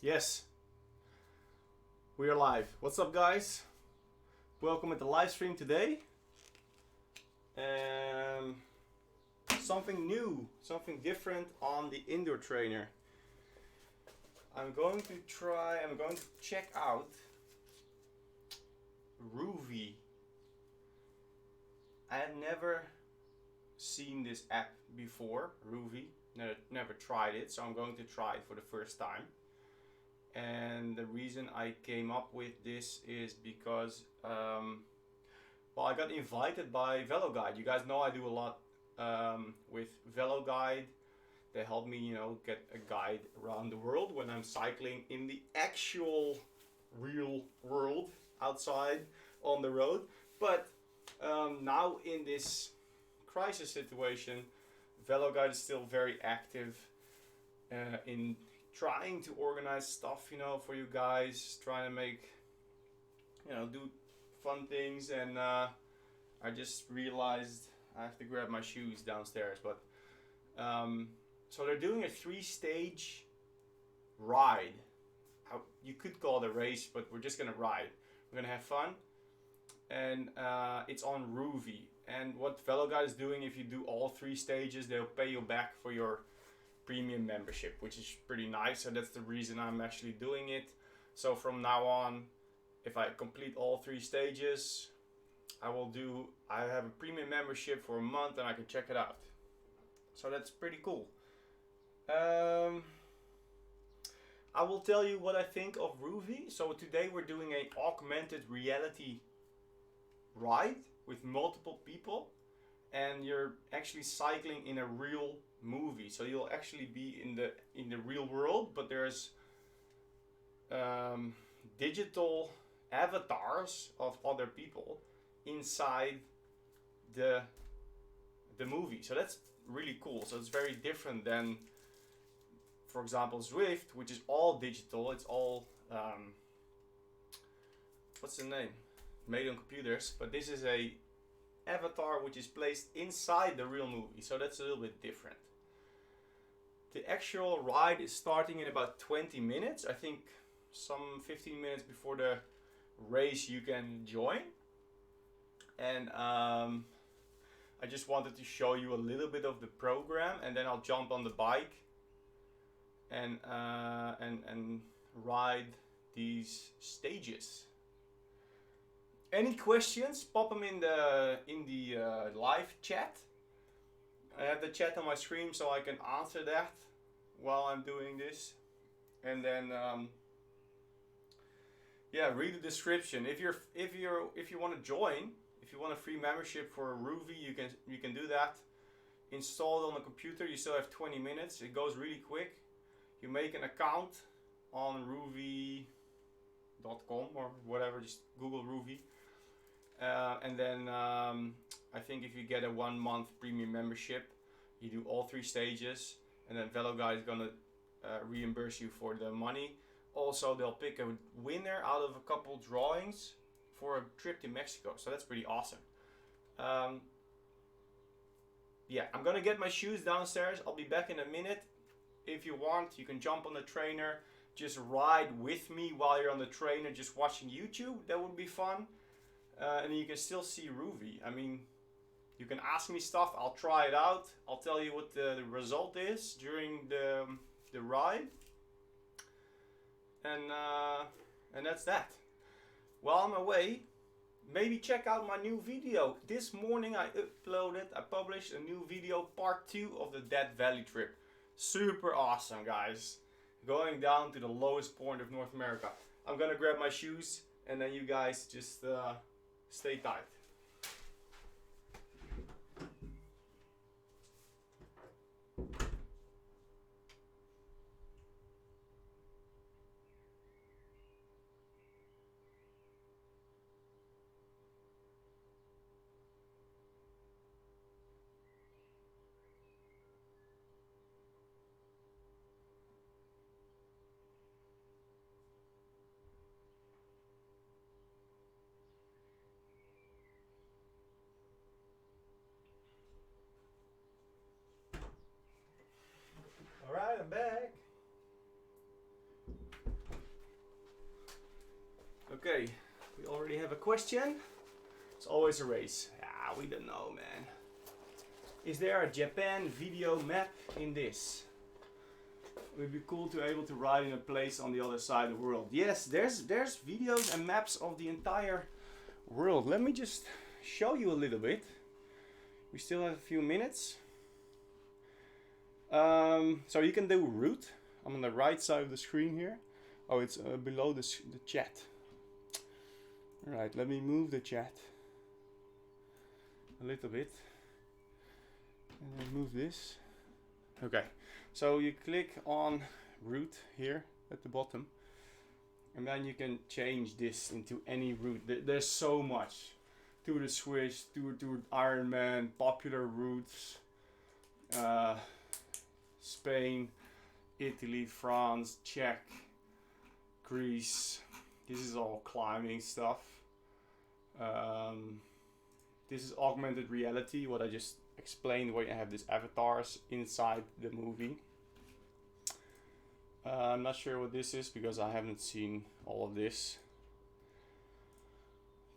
Yes, we are live. What's up, guys? Welcome at the live stream today. Something new, something different on the indoor trainer. I'm going to check out Rouvy. I had never seen this app before, Rouvy. Never tried it, so I'm going to try it for the first time. And the reason I came up with this is because, well, I got invited by VeloGuide. You guys know I do a lot with VeloGuide. They help me, get a guide around the world when I'm cycling in the actual real world outside on the road. But now in this crisis situation, VeloGuide is still very active in trying to organize stuff, for you guys, trying to make, do fun things. And I just realized I have to grab my shoes downstairs. But so they're doing a 3-stage ride. You could call it a race, but we're just gonna ride. We're gonna have fun, and it's on Rouvy. And what VeloGuide is doing, if you do all 3 stages, they'll pay you back for your premium membership, which is pretty nice. So that's the reason I'm actually doing it. So from now on, if I complete all 3 stages, I have a premium membership for a month and I can check it out. So that's pretty cool. I will tell you what I think of Rouvy. So today we're doing an augmented reality ride with multiple people, and you're actually cycling in a real movie. So you'll actually be in the real world, but there's digital avatars of other people inside the movie. So that's really cool. So it's very different than, for example, Zwift, which is all digital. It's all what's the name? Made on computers. But this is a avatar which is placed inside the real movie. So that's a little bit different. The actual ride is starting in about 20 minutes. I think some 15 minutes before the race you can join. And I just wanted to show you a little bit of the program, and then I'll jump on the bike and ride these stages. Any questions? Pop them in the live chat. I have the chat on my screen so I can answer that while I'm doing this. And then read the description. If you want to join, if you want a free membership for Rouvy, you can do that. Install it on the computer. You still have 20 minutes. It goes really quick. You make an account on Rouvy.com or whatever. Just Google Rouvy. And then I think if you get a 1-month premium membership, you do all 3 stages, and then VeloGuide is gonna reimburse you for the money. Also, they'll pick a winner out of a couple drawings for a trip to Mexico. So that's pretty awesome. I'm gonna get my shoes downstairs. I'll be back in a minute. If you want, you can jump on the trainer, just ride with me while you're on the trainer, just watching YouTube. That would be fun. And you can still see Rouvy. I mean, you can ask me stuff. I'll try it out. I'll tell you what the result is during the ride. And that's that. While I'm away, maybe check out my new video. This morning I published a new video, part 2 of the Death Valley trip. Super awesome, guys. Going down to the lowest point of North America. I'm gonna grab my shoes, and then you guys just stay tight. Okay, we already have a question. It's always a race. Ah, we don't know, man. Is there a Japan video map in this? It would be cool to be able to ride in a place on the other side of the world. Yes, there's videos and maps of the entire world. Let me just show you a little bit. We still have a few minutes. So you can do route. I'm on the right side of the screen here. Oh, it's below the chat. Alright, let me move the chat a little bit. And then move this. Okay, so you click on route here at the bottom. And then you can change this into any route. There's so much. Tour de Swiss, Tour Ironman, popular routes. Spain, Italy, France, Czech, Greece. This is all climbing stuff. This is augmented reality, what I just explained, where you have these avatars inside the movie. I'm not sure what this is because I haven't seen all of this.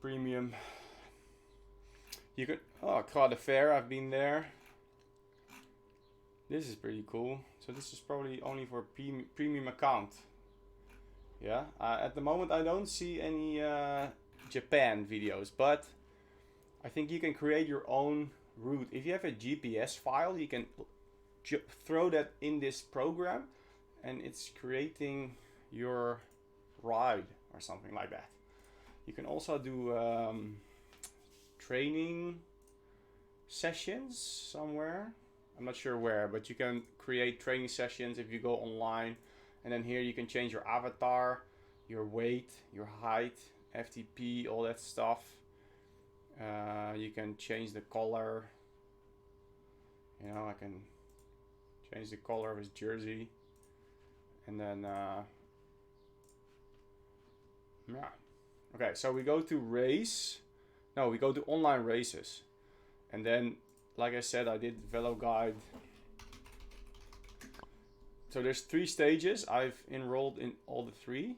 Premium. You could, oh, Croix de Fer, I've been there. This is pretty cool. So this is probably only for premium account. Yeah, at the moment I don't see any Japan videos, but I think you can create your own route. If you have a GPS file, you can throw that in this program and it's creating your ride or something like that. You can also do training sessions somewhere. I'm not sure where, but you can create training sessions if you go online. And then here you can change your avatar, your weight, your height, FTP, all that stuff. You can change the color. You know, I can change the color of his jersey. And then, yeah. Okay, so we go to race. No, we go to online races. And then, like I said, I did VeloGuide. So there's 3 stages. I've enrolled in all the 3.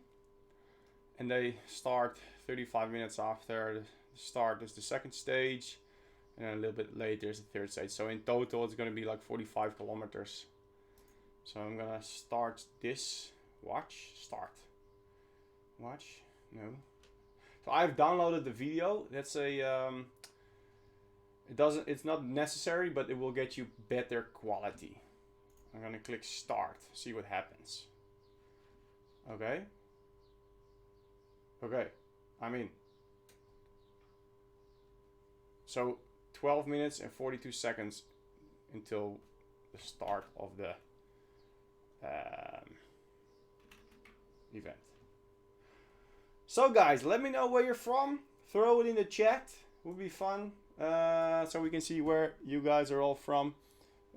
And they start 35 minutes after the start is the 2nd stage. And then a little bit later is the 3rd stage. So in total it's going to be like 45 kilometers. So I'm going to start this. Watch. Start. Watch. No. So I've downloaded the video. That's a... it's not necessary, but it will get you better quality. I'm gonna click start, see what happens. Okay. Okay, I'm in. So 12 minutes and 42 seconds until the start of the event. So guys, let me know where you're from. Throw it in the chat, would be fun. So we can see where you guys are all from,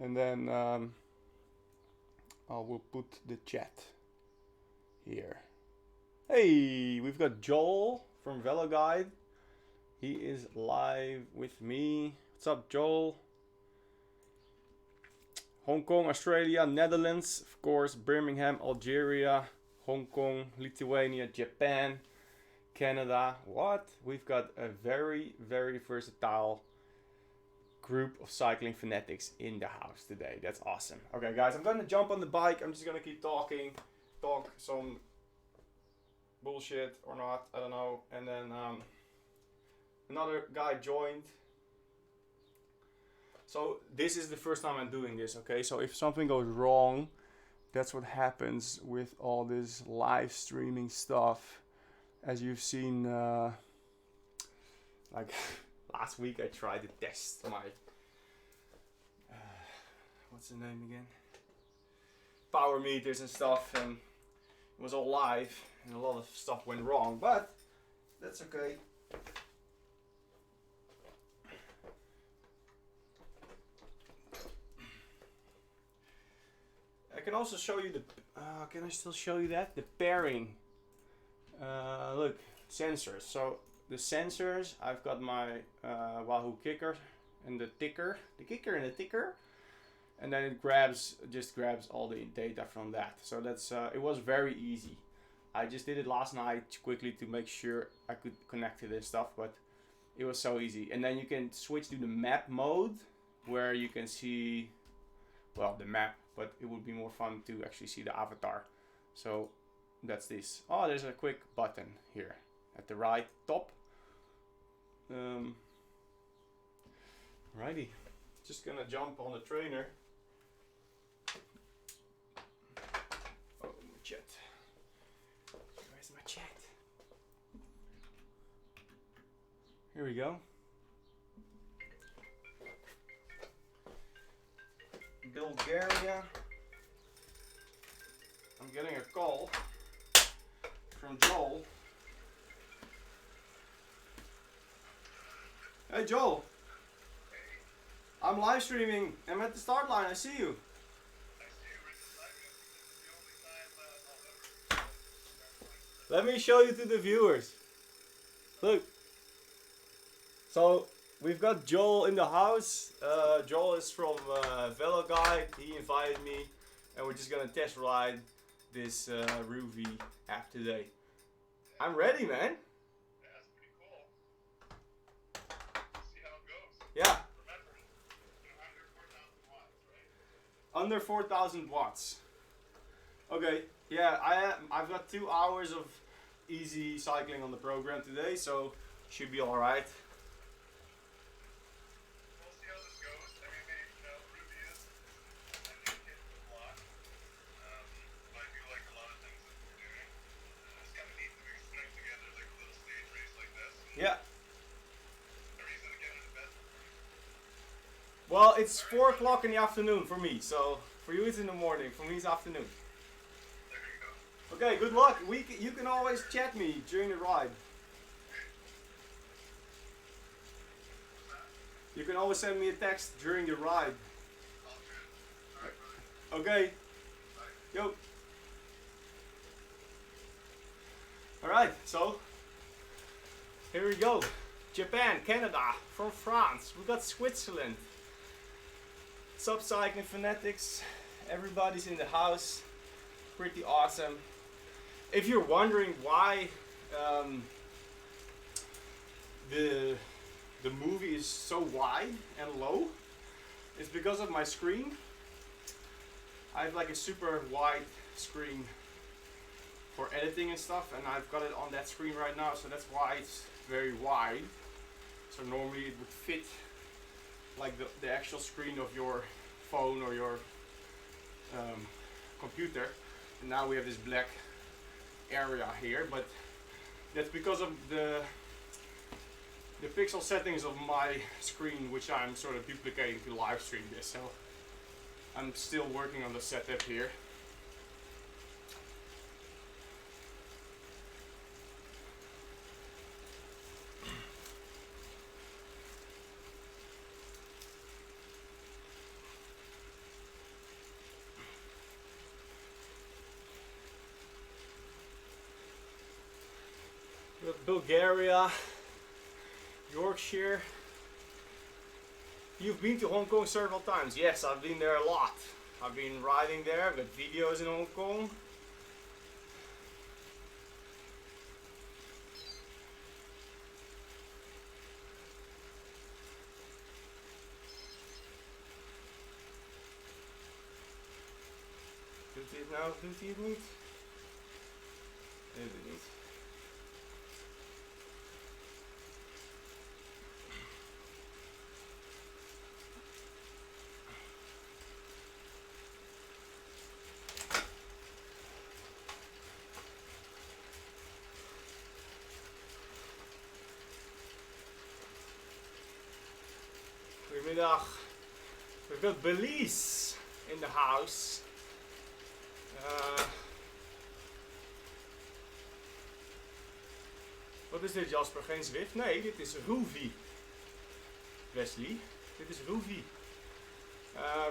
and then I will put the chat here. Hey, we've got Joel from VeloGuide. He is live with me. What's up, Joel? Hong Kong, Australia, Netherlands, of course, Birmingham, Algeria, Hong Kong, Lithuania, Japan, Canada. What? We've got a very, very versatile group of cycling fanatics in the house today. That's awesome. Okay, guys, I'm gonna jump on the bike. I'm just gonna keep talking, talk some bullshit or not, I don't know. And then another guy joined. So this is the first time I'm doing this, okay? So if something goes wrong, that's what happens with all this live streaming stuff. As you've seen, like last week I tried to test my, what's the name again? Power meters and stuff, and it was all live and a lot of stuff went wrong, but that's okay. I can also show you the, can I still show you that? The pairing. Look, sensors. So the sensors, I've got my Wahoo kicker and the kicker and the ticker, and then it just grabs all the data from that. So that's it was very easy. I just did it last night quickly to make sure I could connect it and stuff, but it was so easy. And then you can switch to the map mode where you can see, well, the map, but it would be more fun to actually see the avatar. So that's this. Oh, there's a quick button here at the right top. Righty, just gonna jump on the trainer. Oh, my chat. Where's my chat? Here we go. Bulgaria. I'm getting a call from Joel. Hey Joel. I'm live streaming. I'm at the start line. I see you. Let me show you to the viewers. Look. So we've got Joel in the house. Joel is from VeloGuide. He invited me, and we're just gonna test ride this Rouvy app today. I'm ready, man. Yeah, that's pretty cool. See how it goes. Yeah. Remember, under 4,000 watts, right? Under 4,000 watts. Okay. Yeah, I've got 2 hours of easy cycling on the program today, so should be all right. We'll see how this goes. I mean, Rouvy is a new kid to the block. But I do like a lot of things that we're doing. It's kind of neat that we can string together like a little stage race like this. Yeah. A reason to get into bed. Well, it's 4 o'clock in the afternoon for me, so for you it's in the morning. For me it's afternoon. There you go. Okay, good luck. You can always chat me during the ride. You can always send me a text during the ride. All good. All right, brother. Okay. Yo. Alright, so here we go. Japan, Canada, from France. We got Switzerland. Sub Cycling Fanatics. Everybody's in the house. Pretty awesome. If you're wondering why the movie is so wide and low, it's because of my screen. I have like a super wide screen for editing and stuff, and I've got it on that screen right now, so that's why it's very wide. So normally it would fit like the actual screen of your phone or your computer, and now we have this black area here, but that's because of the pixel settings of my screen, which I'm sort of duplicating to live stream this. So I'm still working on the setup here. Bulgaria, Yorkshire. You've been to Hong Kong several times. Yes, I've been there a lot. I've been riding there. I've got videos in Hong Kong. Doet hij het nou? Doet hij het niet? Nee, doet het niet. Goedemiddag. We've got Belize in the house. Wat is dit, Jasper? Geen Zwift? Nee, dit is Rouvy. Wesley, dit is Rouvy.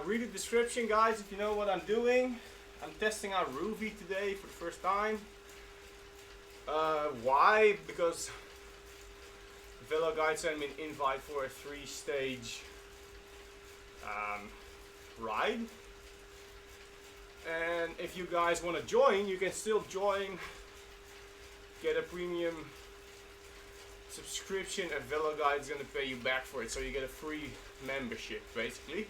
Read the description, guys, if you know what I'm doing. I'm testing out Rouvy today for the first time. Why? Because VeloGuide sent me an invite for a 3-stage ride. And if you guys want to join, you can still join get a premium subscription, a VeloGuide is gonna pay you back for it, so you get a free membership basically.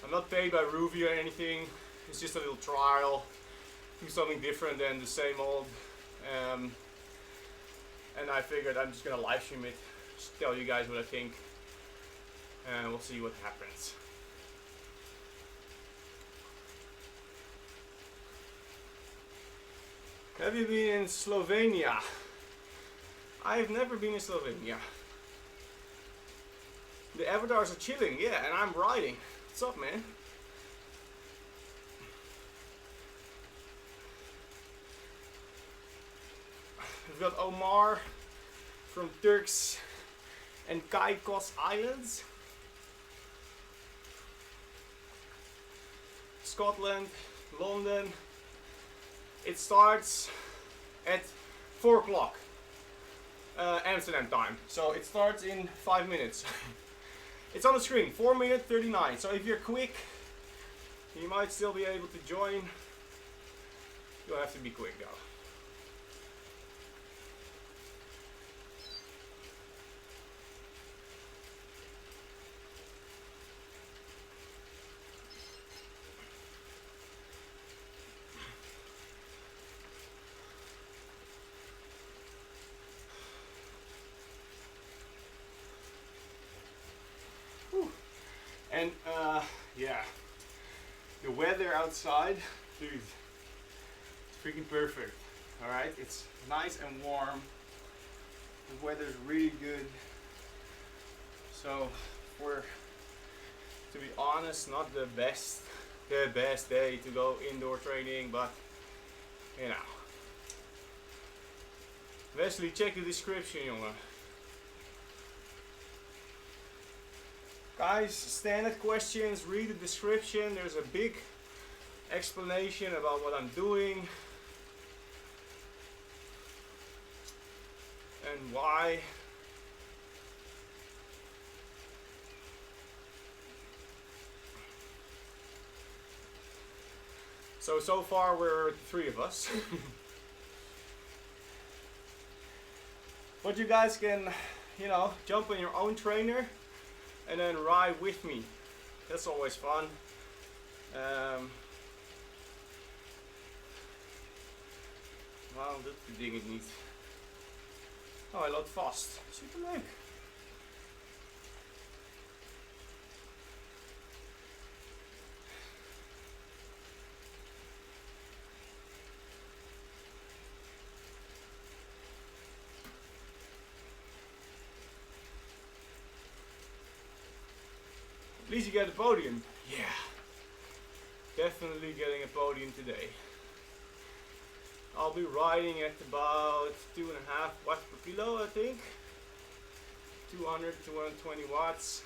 I'm not paid by Rouvy or anything. It's just a little trial. Do something different than the same old. And I figured I'm just gonna live stream it, just tell you guys what I think, and we'll see what happens. Have you been in Slovenia? I've never been in Slovenia. The avatars are chilling, yeah, and I'm riding. What's up, man? We've got Omar from Turks and Caicos Islands. Scotland, London. It starts at 4 o'clock Amsterdam time. So it starts in 5 minutes. It's on the screen, 4 minutes 39. So if you're quick, you might still be able to join. You'll have to be quick though. And yeah, the weather outside, dude, it's freaking perfect. All right, it's nice and warm. The weather's really good. So, to be honest, not the best day to go indoor training, but you know. Wesley, check the description, jongen. Guys, standard questions, read the description. There's a big explanation about what I'm doing and why. So far we're 3 of us. But you guys can, you know, jump on your own trainer and then ride with me. That's always fun. Wauw, dat ding het niet. Oh, hij loopt vast. Superleuk. At least you get a podium. Yeah. Definitely getting a podium today. I'll be riding at about 2.5 watts per kilo, I think. 200 to 120 watts.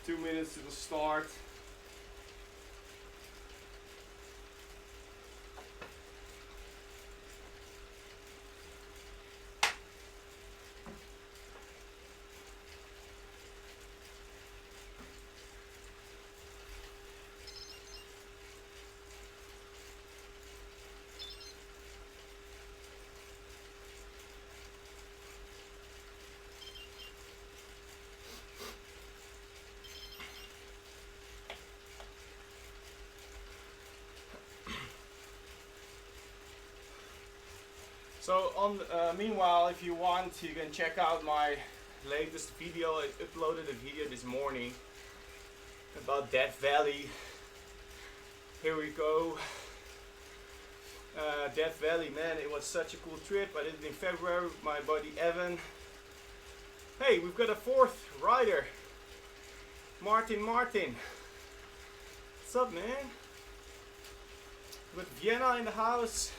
Two minutes to the start. So meanwhile, if you want, you can check out my latest video. I uploaded a video this morning about Death Valley. Here we go. Death Valley, man, it was such a cool trip. I did it in February with my buddy Evan. Hey, we've got a 4th rider. Martin. What's up, man? We've got Vienna in the house.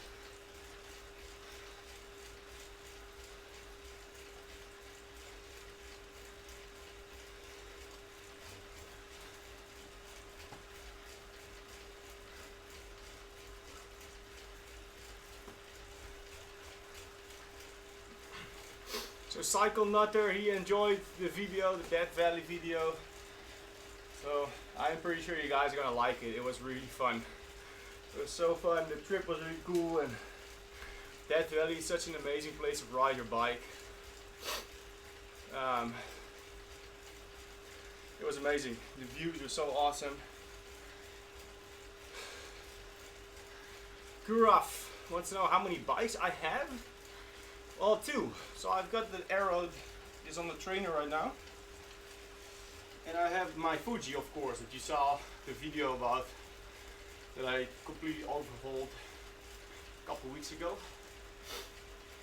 So Cycle Nutter, he enjoyed the video, the Death Valley video. So I'm pretty sure you guys are gonna like it. It was really fun. It was so fun. The trip was really cool, and Death Valley is such an amazing place to ride your bike. It was amazing. The views were so awesome. Guraf wants to know how many bikes I have. Well, 2. So I've got the Arrow is on the trainer right now. And I have my Fuji, of course, that you saw the video about, that I completely overhauled a couple weeks ago.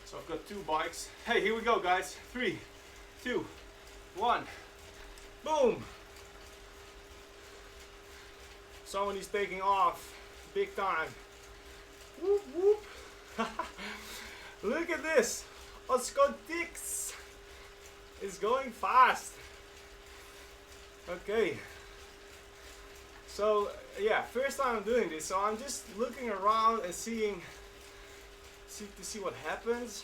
So I've got 2 bikes. Hey, here we go, guys. 3, 2, 1. Boom! Somebody's taking off big time. Whoop whoop! Look at this! Oscotix is going fast. Okay. So yeah, first time I'm doing this, so I'm just looking around and see what happens.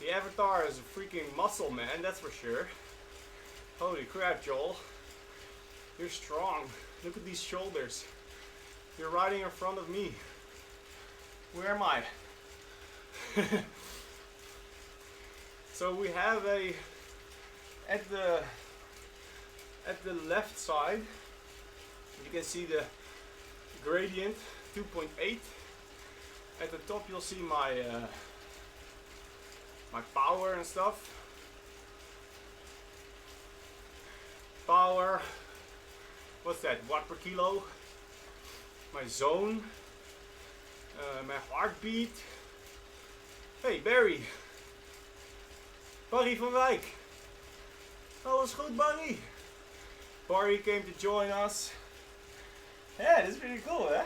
The avatar is a freaking muscle man, that's for sure. Holy crap, Joel. You're strong. Look at these shoulders. You're riding in front of me. Where am I? So we have at the left side, you can see the gradient 2.8. At the top you'll see my my power and stuff. Power, what's that, watt per kilo? My zone, my heartbeat. Hey Barry, Barry van Wijk. Alles goed, Barry? Barry came to join us. Yeah, this is pretty cool, huh?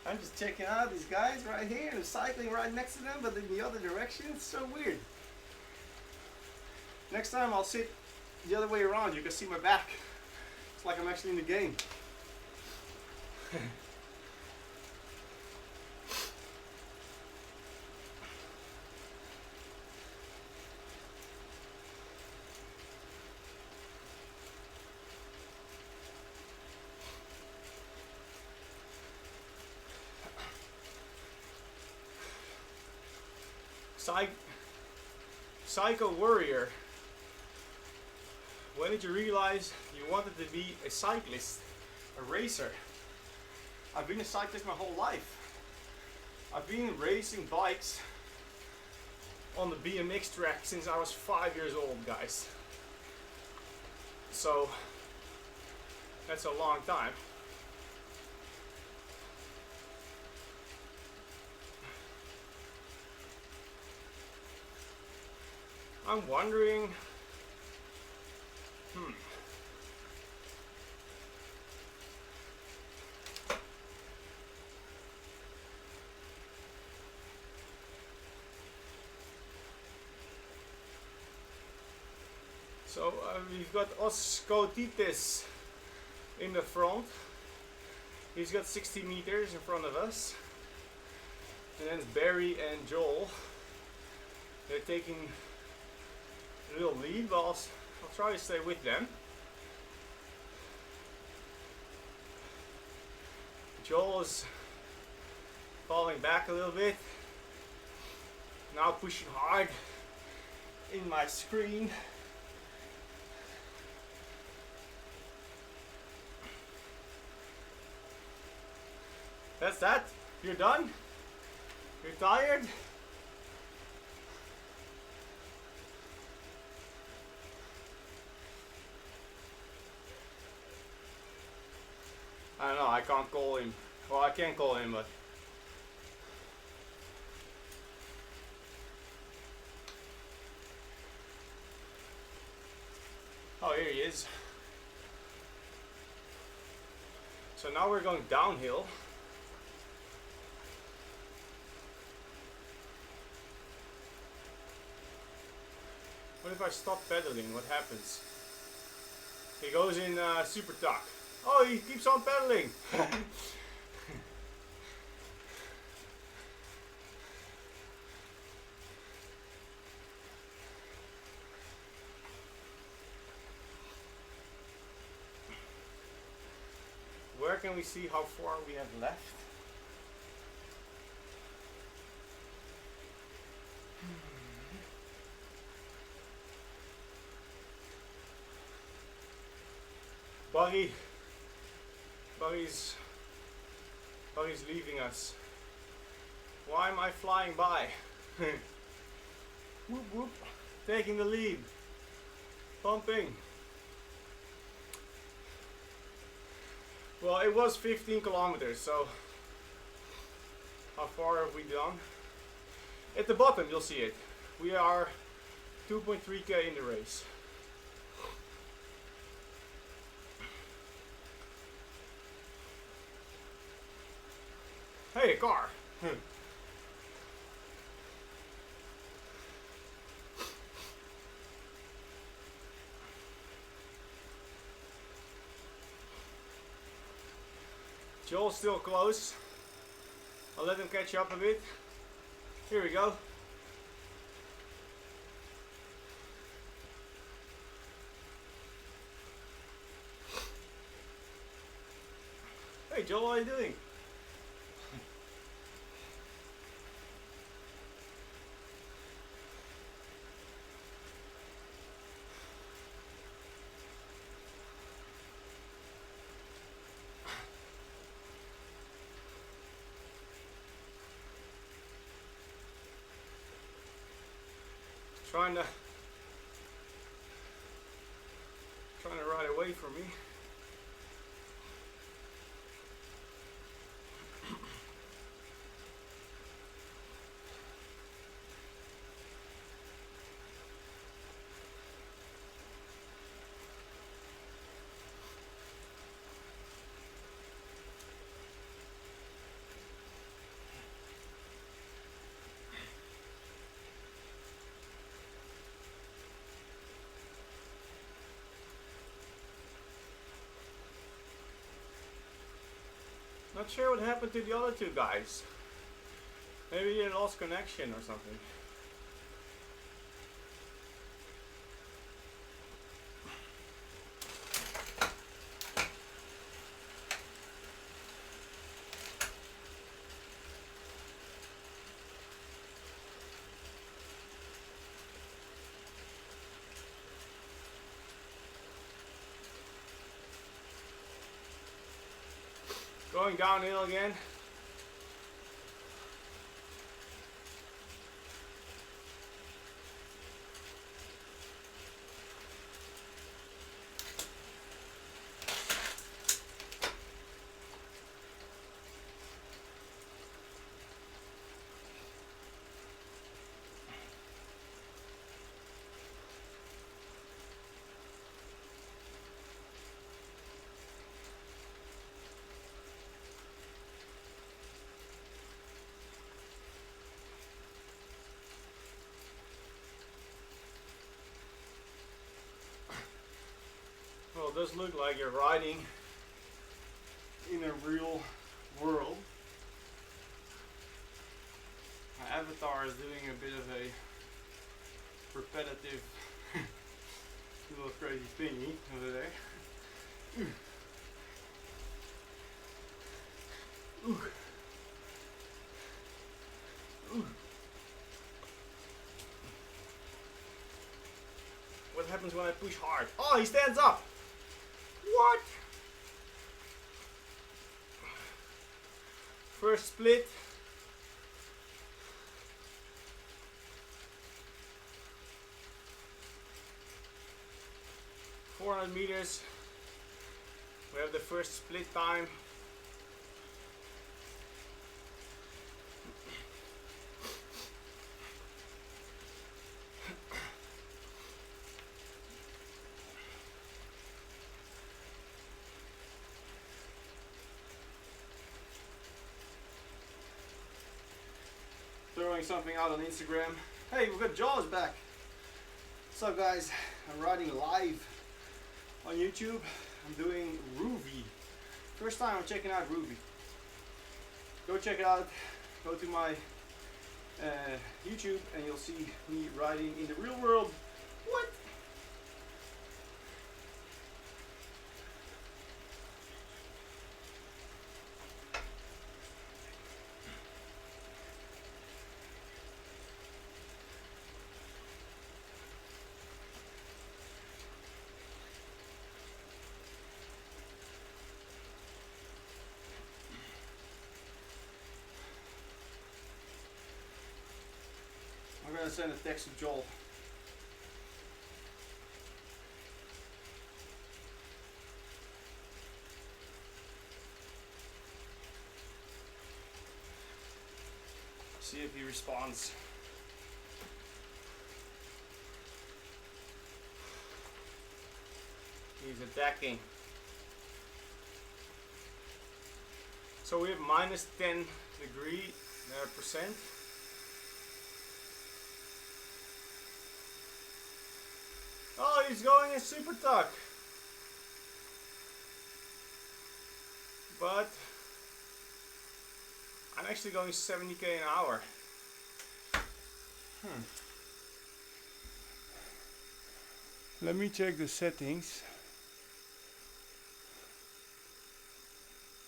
I'm just checking out these guys right here and cycling right next to them, but in the other direction. It's so weird. Next time I'll sit the other way around. You can see my back. It's like I'm actually in the game. Psycho Warrior. When did you realize you wanted to be a cyclist, a racer? I've been a cyclist my whole life. I've been racing bikes on the BMX track since I was 5 years old, guys. So that's a long time. I'm wondering, so we've got Oscotitis in the front. He's got 60 meters in front of us. And then it's Barry and Joel. They're taking a little lead, but I'll try to stay with them. Joel is falling back a little bit. Now pushing hard in my screen. That's that. You're done? You're tired? I don't know, I can't call him. Well, I can call him, but... Oh, here he is. So now we're going downhill. What if I stop pedaling? What happens? He goes in super tuck. Oh, he keeps on pedaling. can we see how far we have left? Buggy's leaving us. Why am I flying by? Whoop whoop, taking the lead, pumping. Well, it was 15 kilometers, so how far have we done? At the bottom you'll see it. We are 2.3k in the race. Hey, a car! Joel's still close. I'll let him catch up a bit. Here we go. Hey Joel, how are you doing? Trying to ride away from me. Not sure what happened to the other two guys. Maybe they lost connection or something. Going downhill again. Well, it does look like you're riding in a real world. My avatar is doing a bit of a repetitive little crazy thingy over there. Ooh. Ooh. What happens when I push hard? Oh, he stands up! What? First split. .400 meters. We have the first split time. Throwing something out on Instagram. Hey, we've got Jaws back. What's up, guys? I'm riding live on YouTube. I'm doing Rouvy. First time I'm checking out Rouvy. Go check it out. Go to my YouTube and you'll see me riding in the real world. What? send a text to Joel. See if he responds. He's attacking. So we have minus 10 degree percent. Oh, he's going in super tuck. But I'm actually going 70k an hour. Let me check the settings.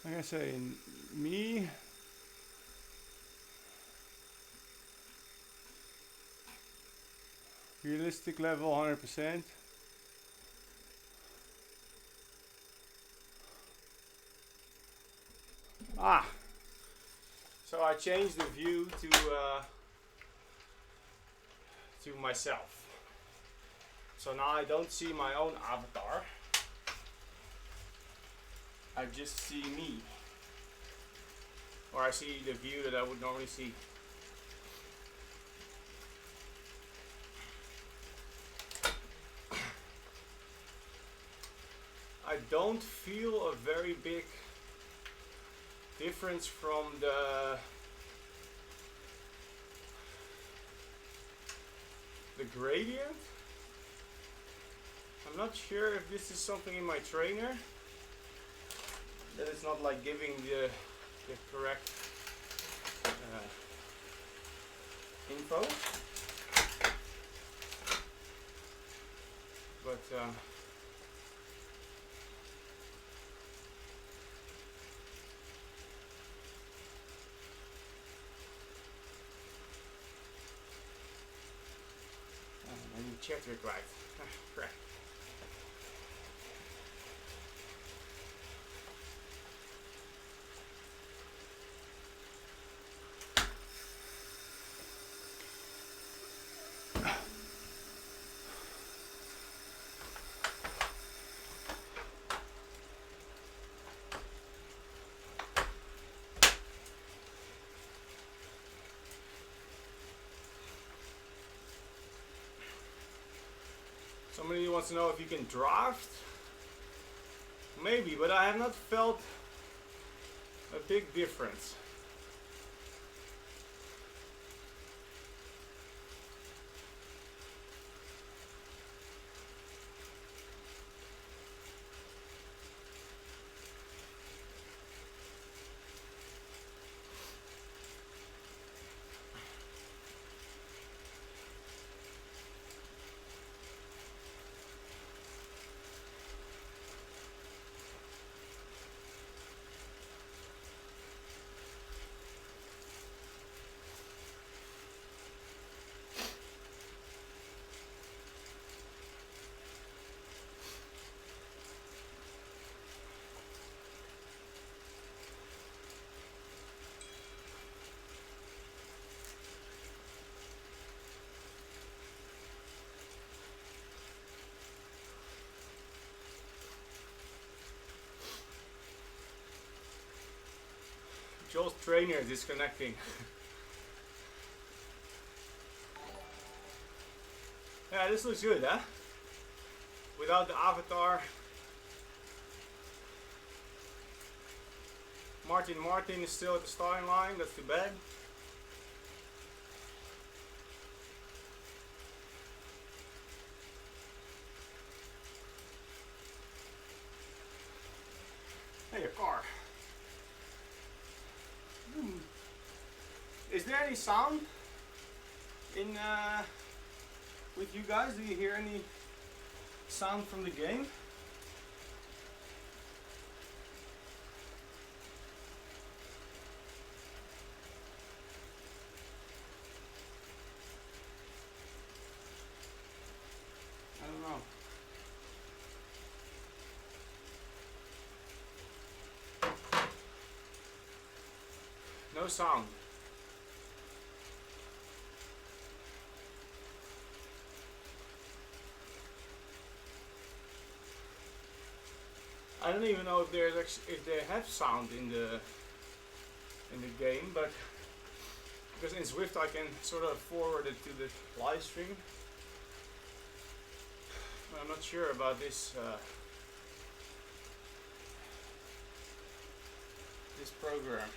Like I say, me. Realistic level 100%. Ah, so I changed the view to myself. So now I don't see my own avatar. I just see me. Or I see the view that I would normally see. I don't feel a very big difference from the gradient. I'm not sure if this is something in my trainer that it's not like giving the correct info, but let me check it right. Right. Somebody wants to know if you can draft. Maybe, but I have not felt a big difference. Joel's trainer is disconnecting. Yeah, this looks good, huh? Without the avatar. Martin is still at the starting line, that's too bad. Hey, a car. Is there any sound in with you guys? Do you hear any sound from the game? I don't know. No sound. I don't even know if there's if they have sound in the game, but because in Zwift I can sort of forward it to the live stream. But I'm not sure about this this program.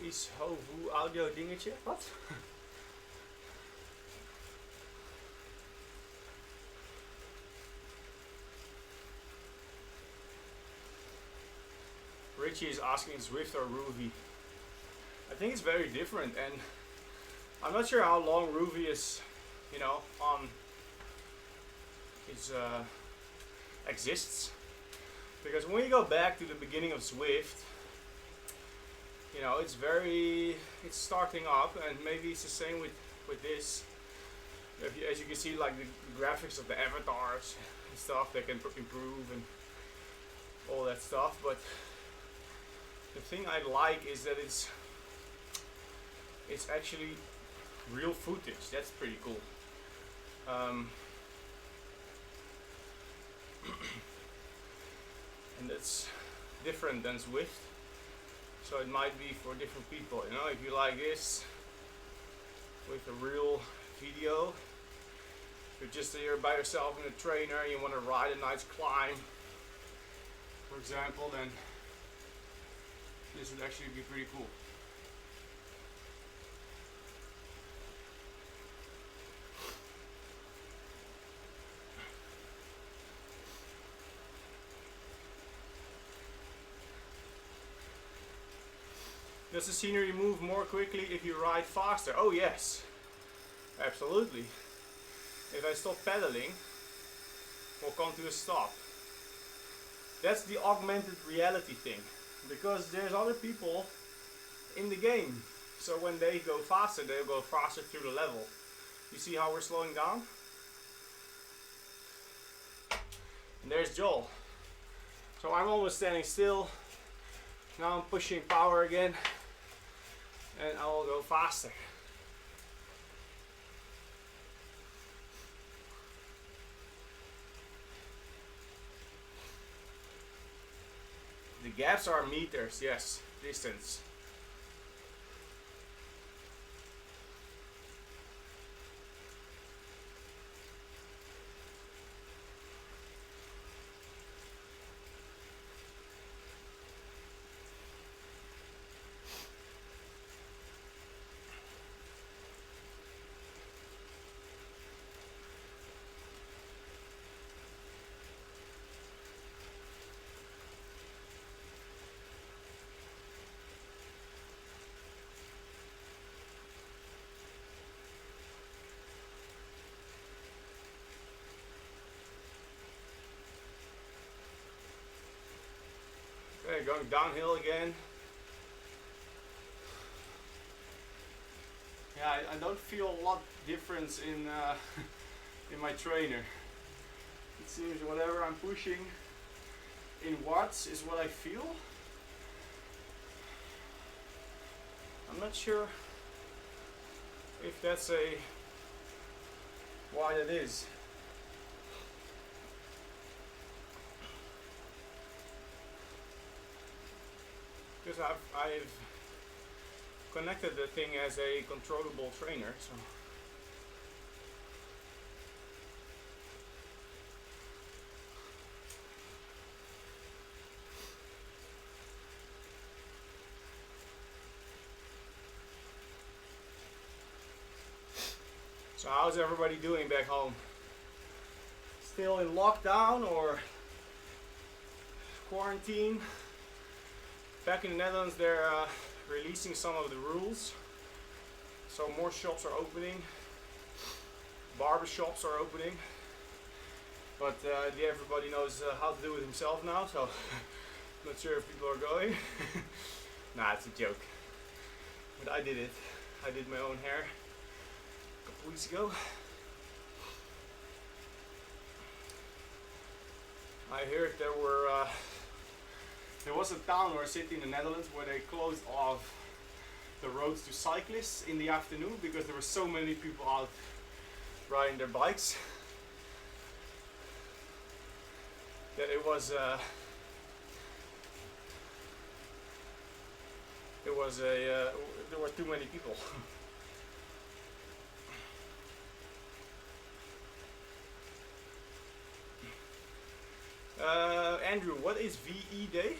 Is Hovu audio dingetje? Wat? Richie is asking Zwift or Rouvy. I think it's very different, and I'm not sure how long Rouvy is, you know, on its exists. Because when you go back to the beginning of Zwift, you know, it's starting up, and maybe it's the same with this. As you can see, like the graphics of the avatars and stuff, they can improve and all that stuff. But the thing I like is that it's actually real footage. That's pretty cool. And that's different than Zwift. So it might be for different people, you know, if you like this with a real video, if you're just here by yourself in a trainer and you want to ride a nice climb, for example, then this would actually be pretty cool. Does the scenery move more quickly if you ride faster? Oh yes, absolutely. If I stop pedaling, we'll come to a stop. That's the augmented reality thing, because there's other people in the game. So when they go faster, they'll go faster through the level. You see how we're slowing down? And there's Joel. So I'm almost standing still. Now I'm pushing power again, and I will go faster. The gaps are meters, yes, distance. Okay, going downhill again. Yeah, I don't feel a lot difference in in my trainer. It seems whatever I'm pushing in watts is what I feel. I'm not sure if that's why that is. Because I've connected the thing as a controllable trainer, so. So how's everybody doing back home? Still in lockdown or quarantine? Back in the Netherlands, they're releasing some of the rules. So more shops are opening, barber shops are opening, but everybody knows how to do it himself now, so not sure if people are going. Nah, it's a joke. But I did it. I did my own hair a couple weeks ago. I heard there were There was a town or a city in the Netherlands where they closed off the roads to cyclists in the afternoon because there were so many people out riding their bikes that there were too many people. Andrew, what is VE Day?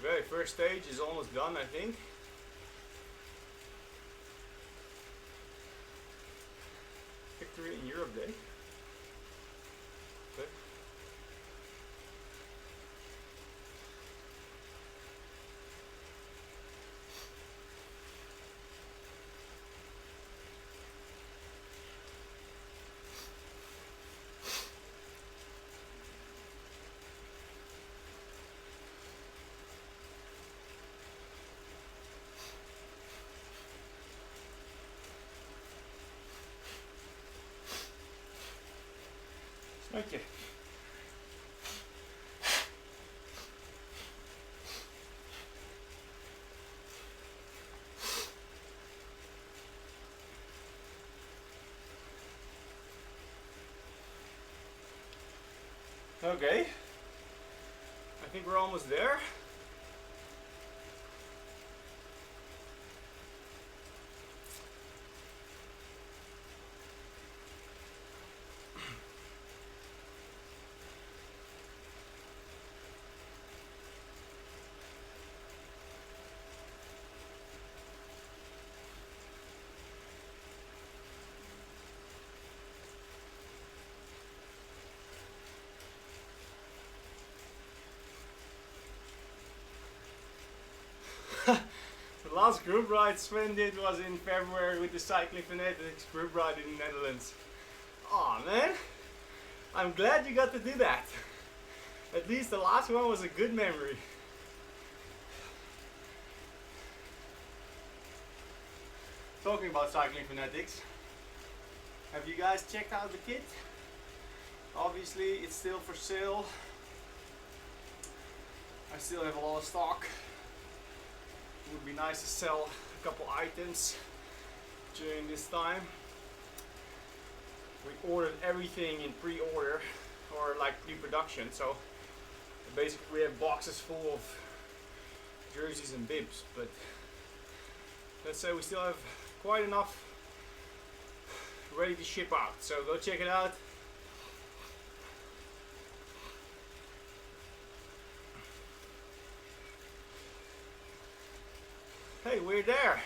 Okay, first stage is almost done, I think. Victory in Europe Day. Okay. Okay. Okay. I think we're almost there. The last group ride Sven did was in February with the Cycling Fanatics group ride in the Netherlands. Aw, man, I'm glad you got to do that. At least the last one was a good memory. Talking about Cycling Fanatics, have you guys checked out the kit? Obviously it's still for sale. I still have a lot of stock. It would be nice to sell a couple items during this time. We ordered everything in pre-order or like pre-production, so basically we have boxes full of jerseys and bibs, but let's say we still have quite enough ready to ship out, so go check it out. Hey, we're there,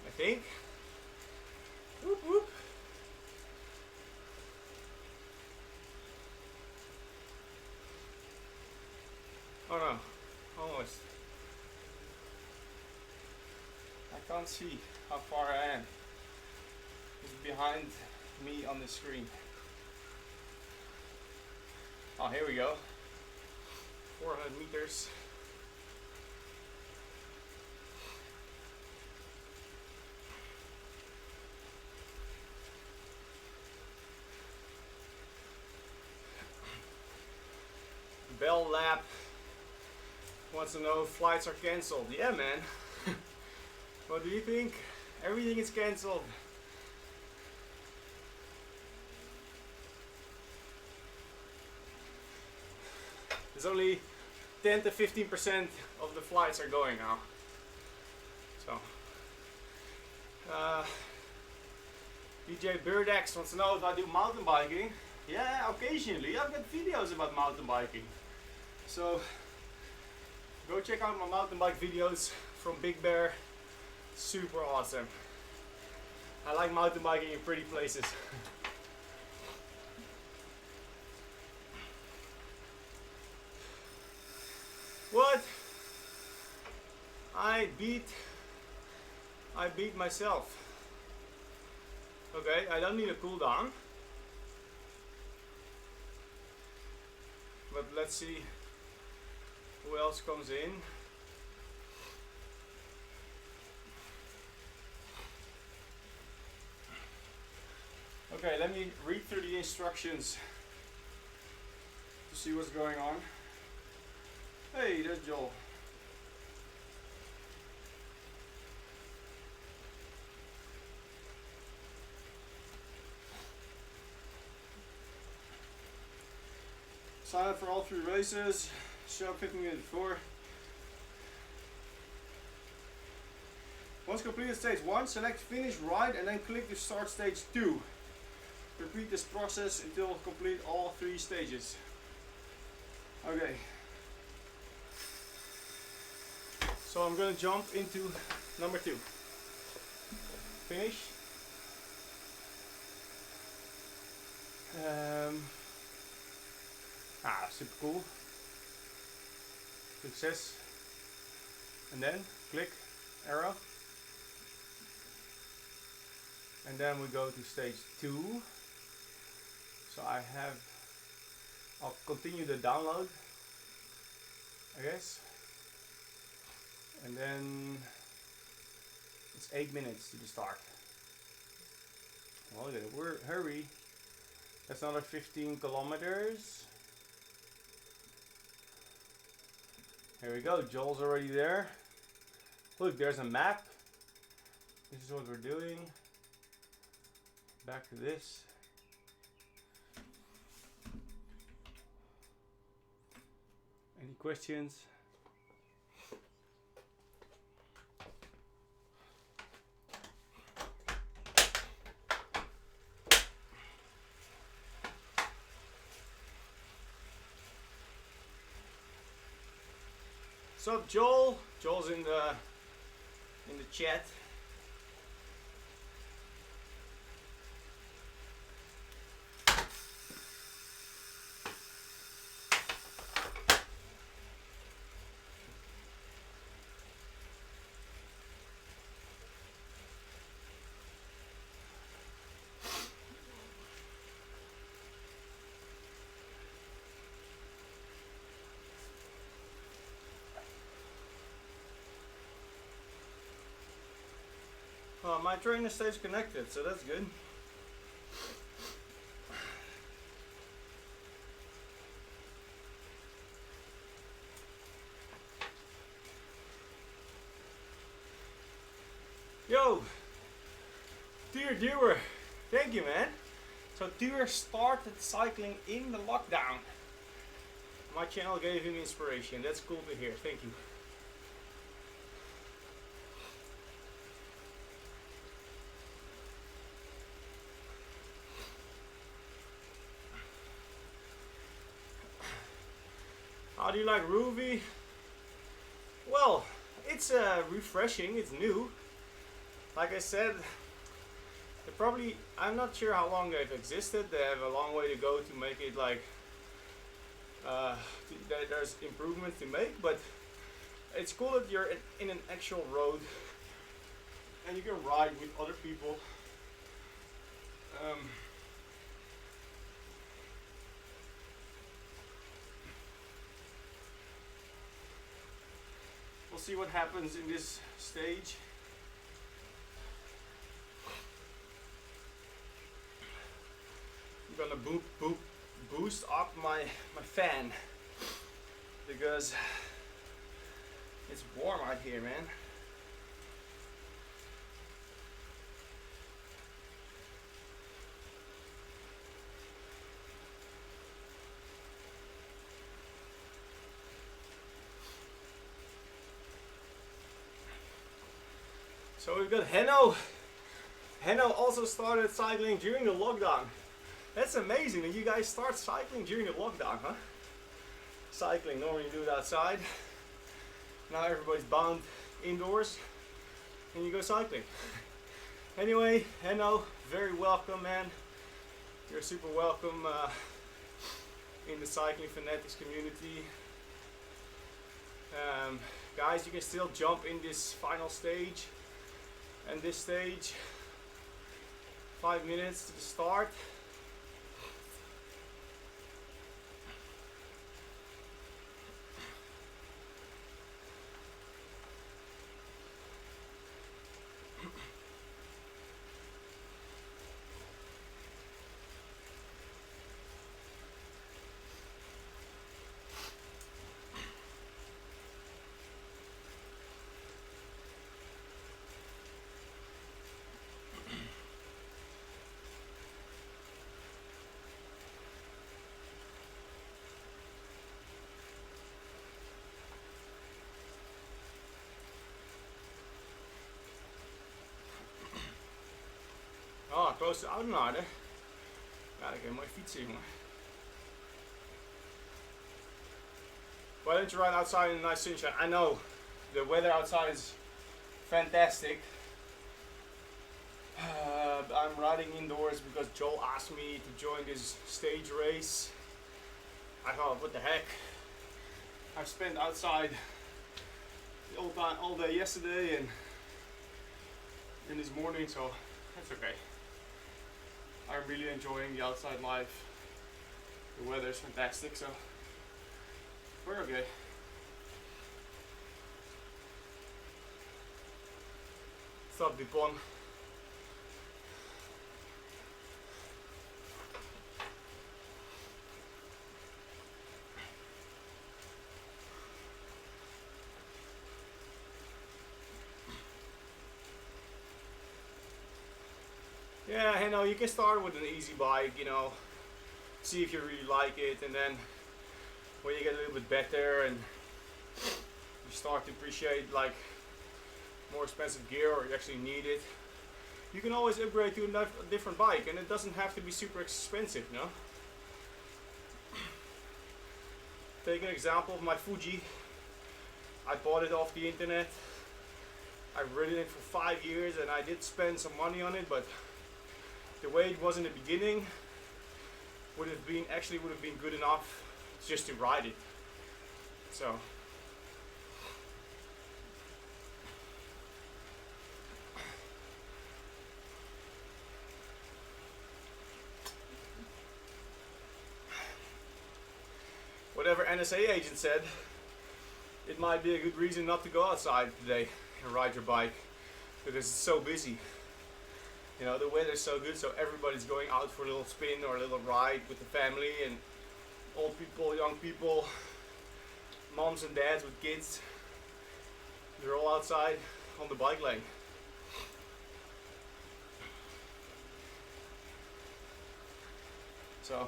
I think. Whoop whoop. Oh no, almost. I can't see how far I am. It's behind me on the screen. Oh, here we go. 400 meters. Bell Lab wants to know if flights are cancelled. Yeah, man. What do you think? Everything is cancelled. There's only 10 to 15% of the flights are going now. So, DJ Birdex wants to know if I do mountain biking. Yeah, occasionally. I've got videos about mountain biking. So, go check out my mountain bike videos from Big Bear. Super awesome. I like mountain biking in pretty places. What? I beat I beat myself. Okay, I don't need a cooldown. But let's see who else comes in. Okay, let me read through the instructions to see what's going on. Hey, there's Joel. Sign up for all 3 races. Show up 15 minutes before. Once completed stage 1, select finish right and then click to start stage 2. Repeat this process until complete all 3 stages. Okay. So I'm gonna jump into number 2. Finish. Super cool. Success. And then click arrow. And then we go to stage 2. So I'll continue the download, I guess. And then it's 8 minutes to the start. Well, we're hurry. That's another 15 kilometers. Here we go, Joel's already there. Look, there's a map. This is what we're doing. Back to this. Any questions? What's up, Joel? Joel's in the chat. My trainer stays connected, so that's good. Yo, dear viewer, thank you, man. So Tuur started cycling in the lockdown. My channel gave him inspiration. That's cool to hear. Thank you. How do you like Rouvy? Well, it's refreshing, it's new. Like I said, I'm not sure how long they've existed. They have a long way to go to make it like, there's improvements to make, but it's cool that you're in an actual road and you can ride with other people. We'll see what happens in this stage. I'm gonna boost up my fan because it's warm out here, man. So we've got Henno. Henno also started cycling during the lockdown. That's amazing that you guys start cycling during the lockdown, huh? Cycling, normally you do it outside. Now everybody's bound indoors and you go cycling. Anyway, Henno, very welcome, man. You're super welcome in the cycling fanatics community. Guys, you can still jump in this final stage. And this stage, 5 minutes to the start. Oh, close to Arnisäge. Ja, ik heb mooi fietsen, jongen. Why don't you ride outside in the nice sunshine? I know the weather outside is fantastic. But I'm riding indoors because Joel asked me to join this stage race. I thought, what the heck? I spent outside all day yesterday and this morning, so that's okay. I'm really enjoying the outside life. The weather is fantastic, so we're okay. What's up, Dupont? Yeah, you know, you can start with an easy bike, you know, see if you really like it, and then when you get a little bit better and you start to appreciate like more expensive gear, or you actually need it, you can always upgrade to a different bike, and it doesn't have to be super expensive, you know. Take an example of my Fuji. I bought it off the internet. I've ridden it for 5 years and I did spend some money on it, but the way it was in the beginning would have been good enough just to ride it. So whatever NSA agent said, it might be a good reason not to go outside today and ride your bike, because it's so busy. You know, the weather's so good, so everybody's going out for a little spin or a little ride with the family, and old people, young people, moms and dads with kids. They're all outside on the bike lane. So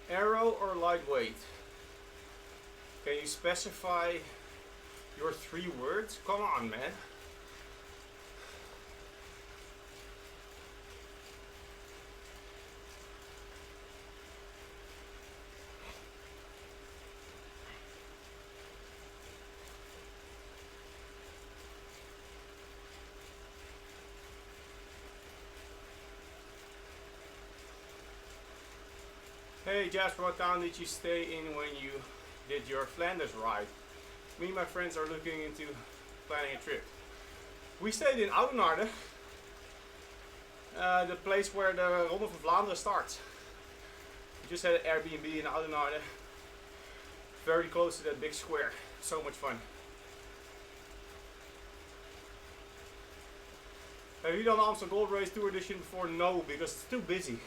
aero or lightweight? Can you specify your 3 words? Come on, man. Hey Jasper, what town did you stay in when you did your Flanders ride? Me and my friends are looking into planning a trip. We stayed in Oudenaarde, the place where the Ronde van Vlaanderen starts. We just had an Airbnb in Oudenaarde, very close to that big square. So much fun. Have you done the Amsterdam Gold Race Tour Edition before? No, because it's too busy.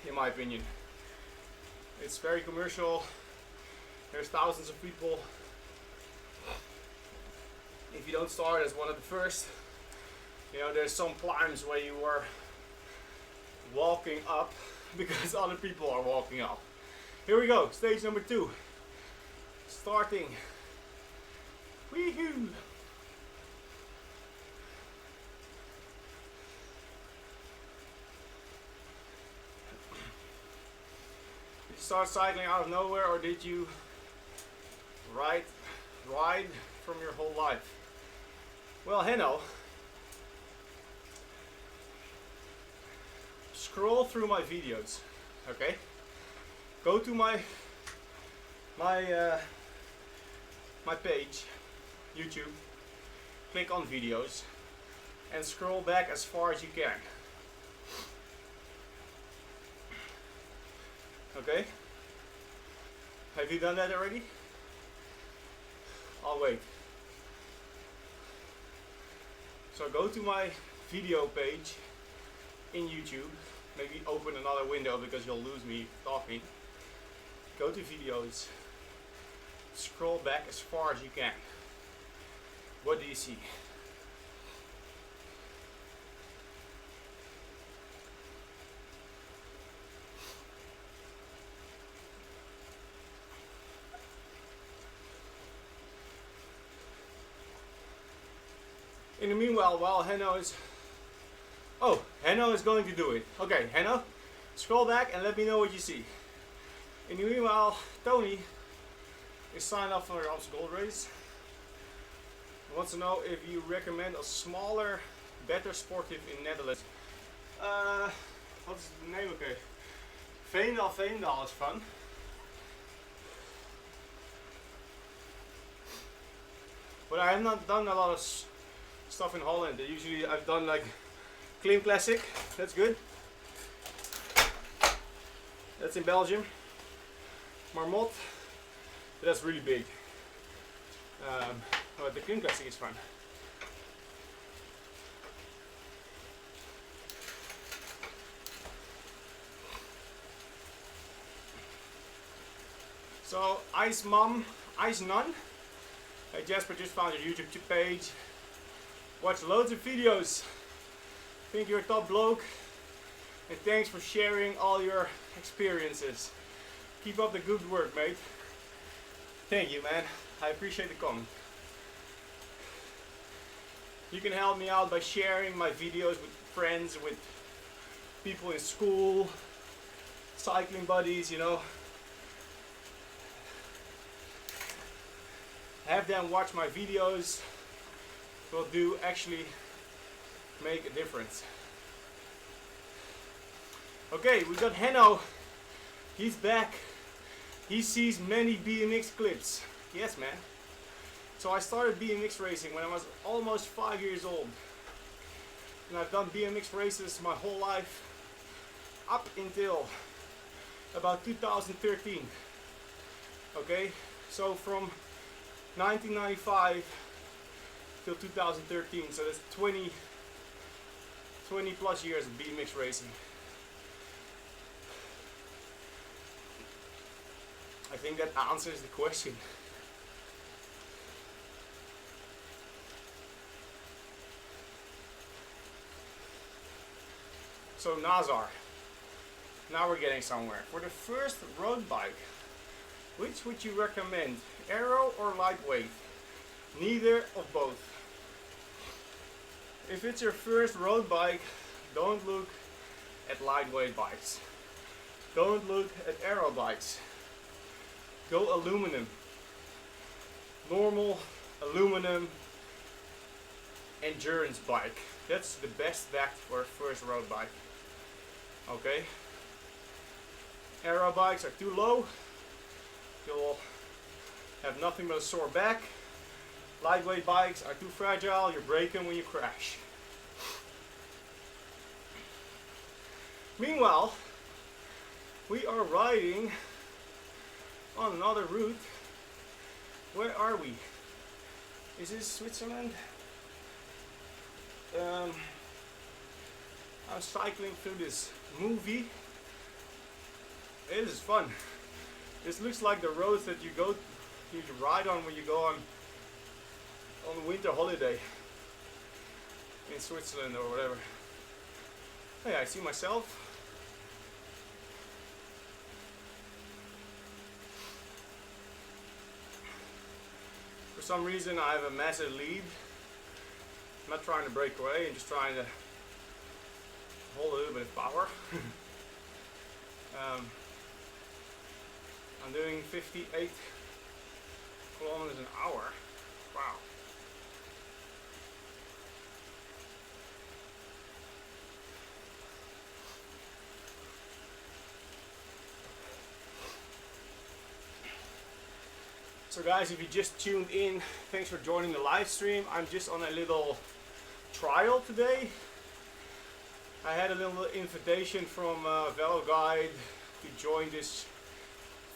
In my opinion, it's very commercial. There's thousands of people. don't start as one of the first. You know, there's some climbs where you are walking up because other people are walking up. Here we go, stage number 2. Starting. Woohoo! Did you start cycling out of nowhere, or did you ride from your whole life? Well, Henno, scroll through my videos, okay? Go to my page, YouTube, click on videos, and scroll back as far as you can. Okay? Have you done that already? I'll wait. So go to my video page in YouTube. Maybe open another window because you'll lose me talking. Go to videos. Scroll back as far as you can. What do you see? In the meanwhile, while Henno is... Oh, Henno is going to do it. Okay, Henno, scroll back and let me know what you see. In the meanwhile, Tony is signed up for the obstacle race. He wants to know if you recommend a smaller, better sportive in Netherlands. What's the name? Okay, Veendal is fun. But I have not done a lot of stuff in Holland. Usually I've done like Klim Classic, that's good. That's in Belgium. Marmot, that's really big. But the Klim Classic is fun. So Ice Mom, Ice Nun. Hey Jasper, just found your YouTube page. Watch loads of videos. Think you're a top bloke. And thanks for sharing all your experiences. Keep up the good work, mate. Thank you, man. I appreciate the comment. You can help me out by sharing my videos with friends, with people in school, cycling buddies, you know. Have them watch my videos. Will do actually make a difference. Okay, we got Henno. He's back. He sees many BMX clips. Yes, man. So I started BMX racing when I was almost 5 years old. And I've done BMX races my whole life up until about 2013. Okay, so from 1995 till 2013, so that's 20 plus years of BMX racing. I think that answers the question. So Nazar, now we're getting somewhere. For the first road bike, which would you recommend? Aero or lightweight? Neither of both. If it's your first road bike, don't look at lightweight bikes. Don't look at aero bikes. Go aluminum. Normal aluminum endurance bike. That's the best back for a first road bike. Okay? Aero bikes are too low. You'll have nothing but a sore back. Lightweight bikes are too fragile. You break them when you crash. Meanwhile, we are riding on another route. Where are we? Is this Switzerland? I'm cycling through this movie. It is fun. This looks like the roads that you ride on when you go on on winter holiday in Switzerland or whatever. Hey, I see myself. For some reason I have a massive lead. I'm not trying to break away, I'm just trying to hold a little bit of power. I'm doing 58 kilometers an hour. Wow. So guys, if you just tuned in, thanks for joining the live stream. I'm just on a little trial today. I had a little invitation from VeloGuide to join this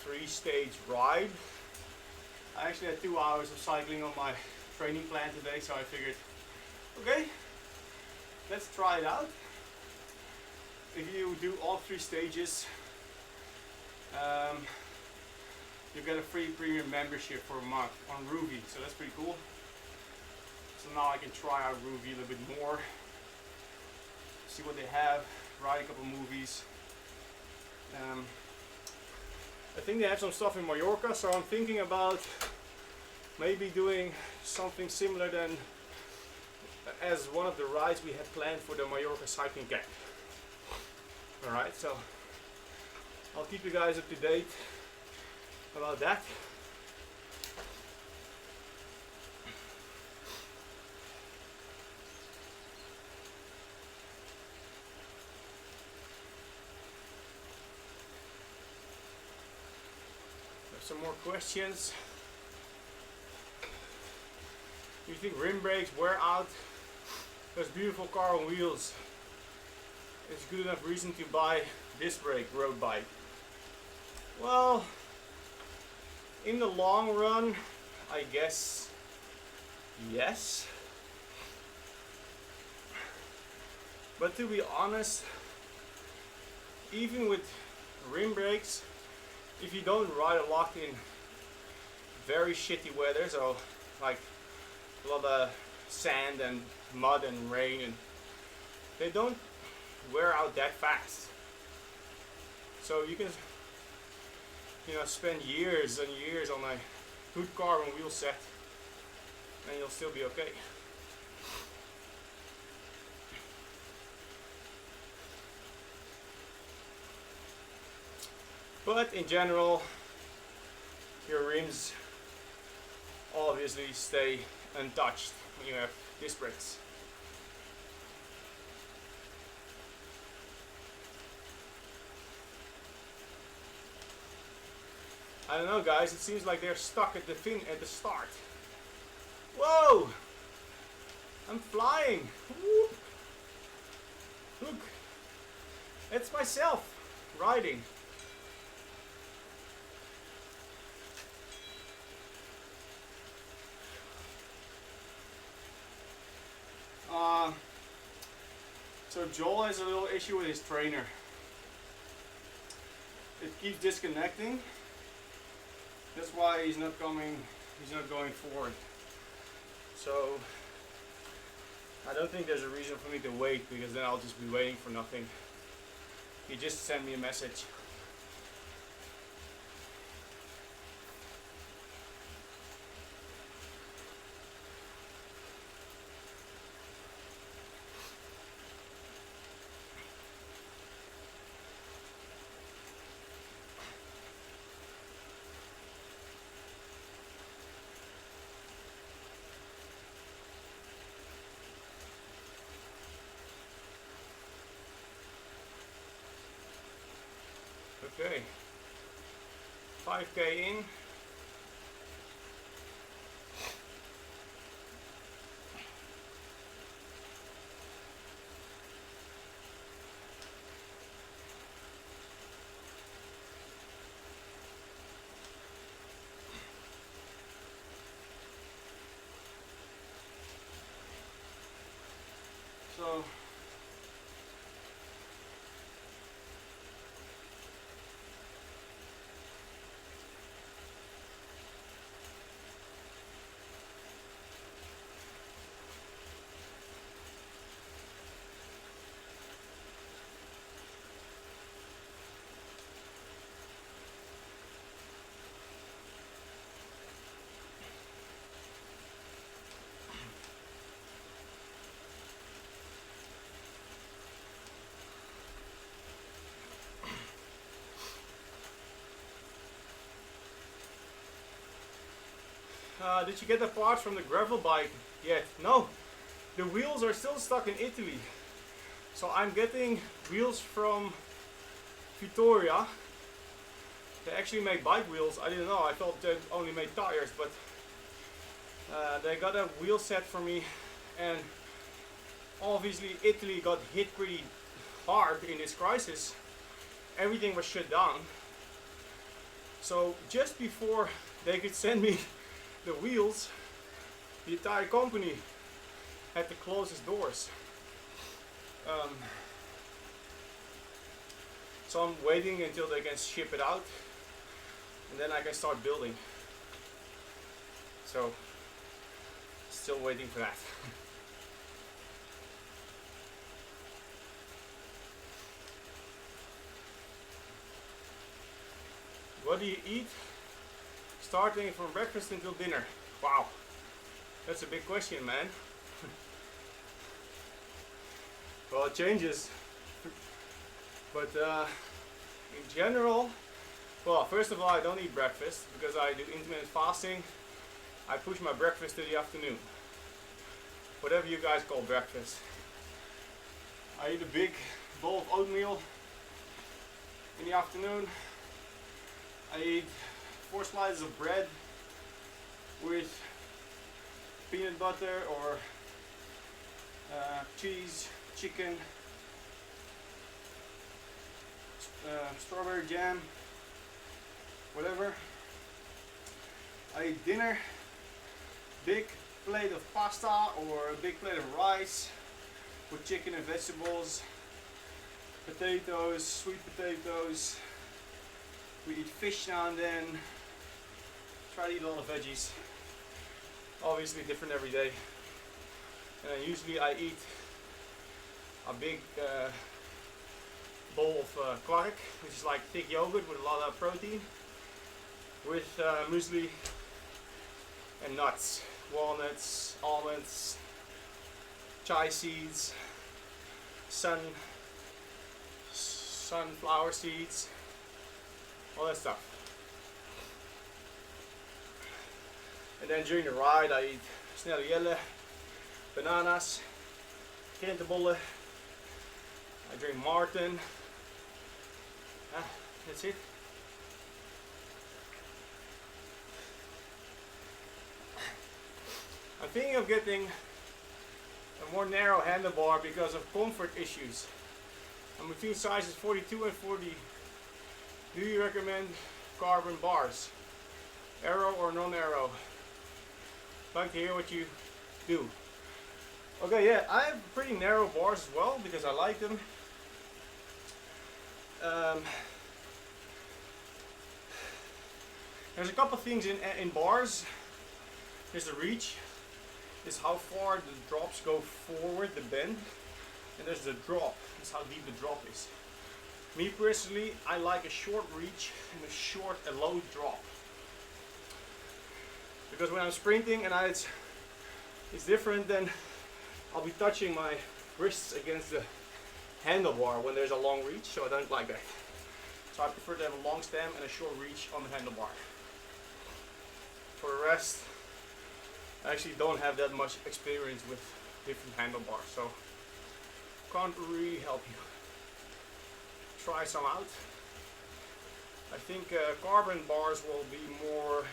3-stage ride. I actually had 2 hours of cycling on my training plan today, so I figured, okay, let's try it out. If you do all 3 stages, you get a free premium membership for a month on Rouvy, so that's pretty cool. So now I can try out Rouvy a little bit more, see what they have, ride a couple movies. I think they have some stuff in Mallorca, so I'm thinking about maybe doing something similar than as one of the rides we had planned for the Mallorca cycling camp. Alright, so I'll keep you guys up to date about that. Some more questions. Do you think rim brakes wear out? There's beautiful car on wheels. It's good enough reason to buy disc brake road bike. Well, in the long run, I guess yes. But to be honest, even with rim brakes, if you don't ride a lot in very shitty weather, so like a lot of sand and mud and rain, and they don't wear out that fast. So you can, you know, spend years and years on a good carbon wheel set and you'll still be okay. But in general, your rims obviously stay untouched when you have disc brakes. I don't know, guys, it seems like they're stuck at the fin at the start. Whoa! I'm flying! Whoop. Look! It's myself riding. So Joel has a little issue with his trainer. It keeps disconnecting. That's why he's not going forward. So I don't think there's a reason for me to wait, because then I'll just be waiting for nothing. He just sent me a message. Okay, 5K in. So did you get the parts from the gravel bike yet? No, the wheels are still stuck in Italy. So I'm getting wheels from Vittoria. They actually make bike wheels. I didn't know, I thought they only made tires, but they got a wheel set for me, and obviously Italy got hit pretty hard in this crisis. Everything was shut down. So just before they could send me the wheels, the entire company had to close its doors. So I'm waiting until they can ship it out, and then I can start building. So still waiting for that. What do you eat starting from breakfast until dinner? Wow, that's a big question, man. Well, it changes, but in general, well, first of all, I don't eat breakfast because I do intermittent fasting. I push my breakfast to the afternoon, whatever you guys call breakfast. I eat a big bowl of oatmeal in the afternoon. I eat 4 slices of bread with peanut butter or cheese, chicken, strawberry jam, whatever. I eat dinner, big plate of pasta or a big plate of rice with chicken and vegetables, potatoes, sweet potatoes. We eat fish now and then. Try to eat a lot of veggies. Obviously different every day. And then usually I eat a big bowl of kvark, which is like thick yogurt with a lot of protein, with muesli and nuts, walnuts, almonds, chia seeds, sunflower seeds, all that stuff. And then during the ride I eat snelle, bananas, krentenbollen, I drink Martin. That's it. I'm thinking of getting a more narrow handlebar because of comfort issues. I'm between sizes 42 and 40. Do you recommend carbon bars? Aero or non-aero? I'd like to hear what you do. Okay, yeah, I have pretty narrow bars as well because I like them. There's a couple things in bars. There's the reach, is how far the drops go forward, the bend, and there's the drop, is how deep the drop is. Me personally, I like a short reach and a low drop. Because when I'm sprinting and it's different, then I'll be touching my wrists against the handlebar when there's a long reach, so I don't like that. So I prefer to have a long stem and a short reach on the handlebar. For the rest, I actually don't have that much experience with different handlebars, so can't really help you. Try some out. I think carbon bars will be more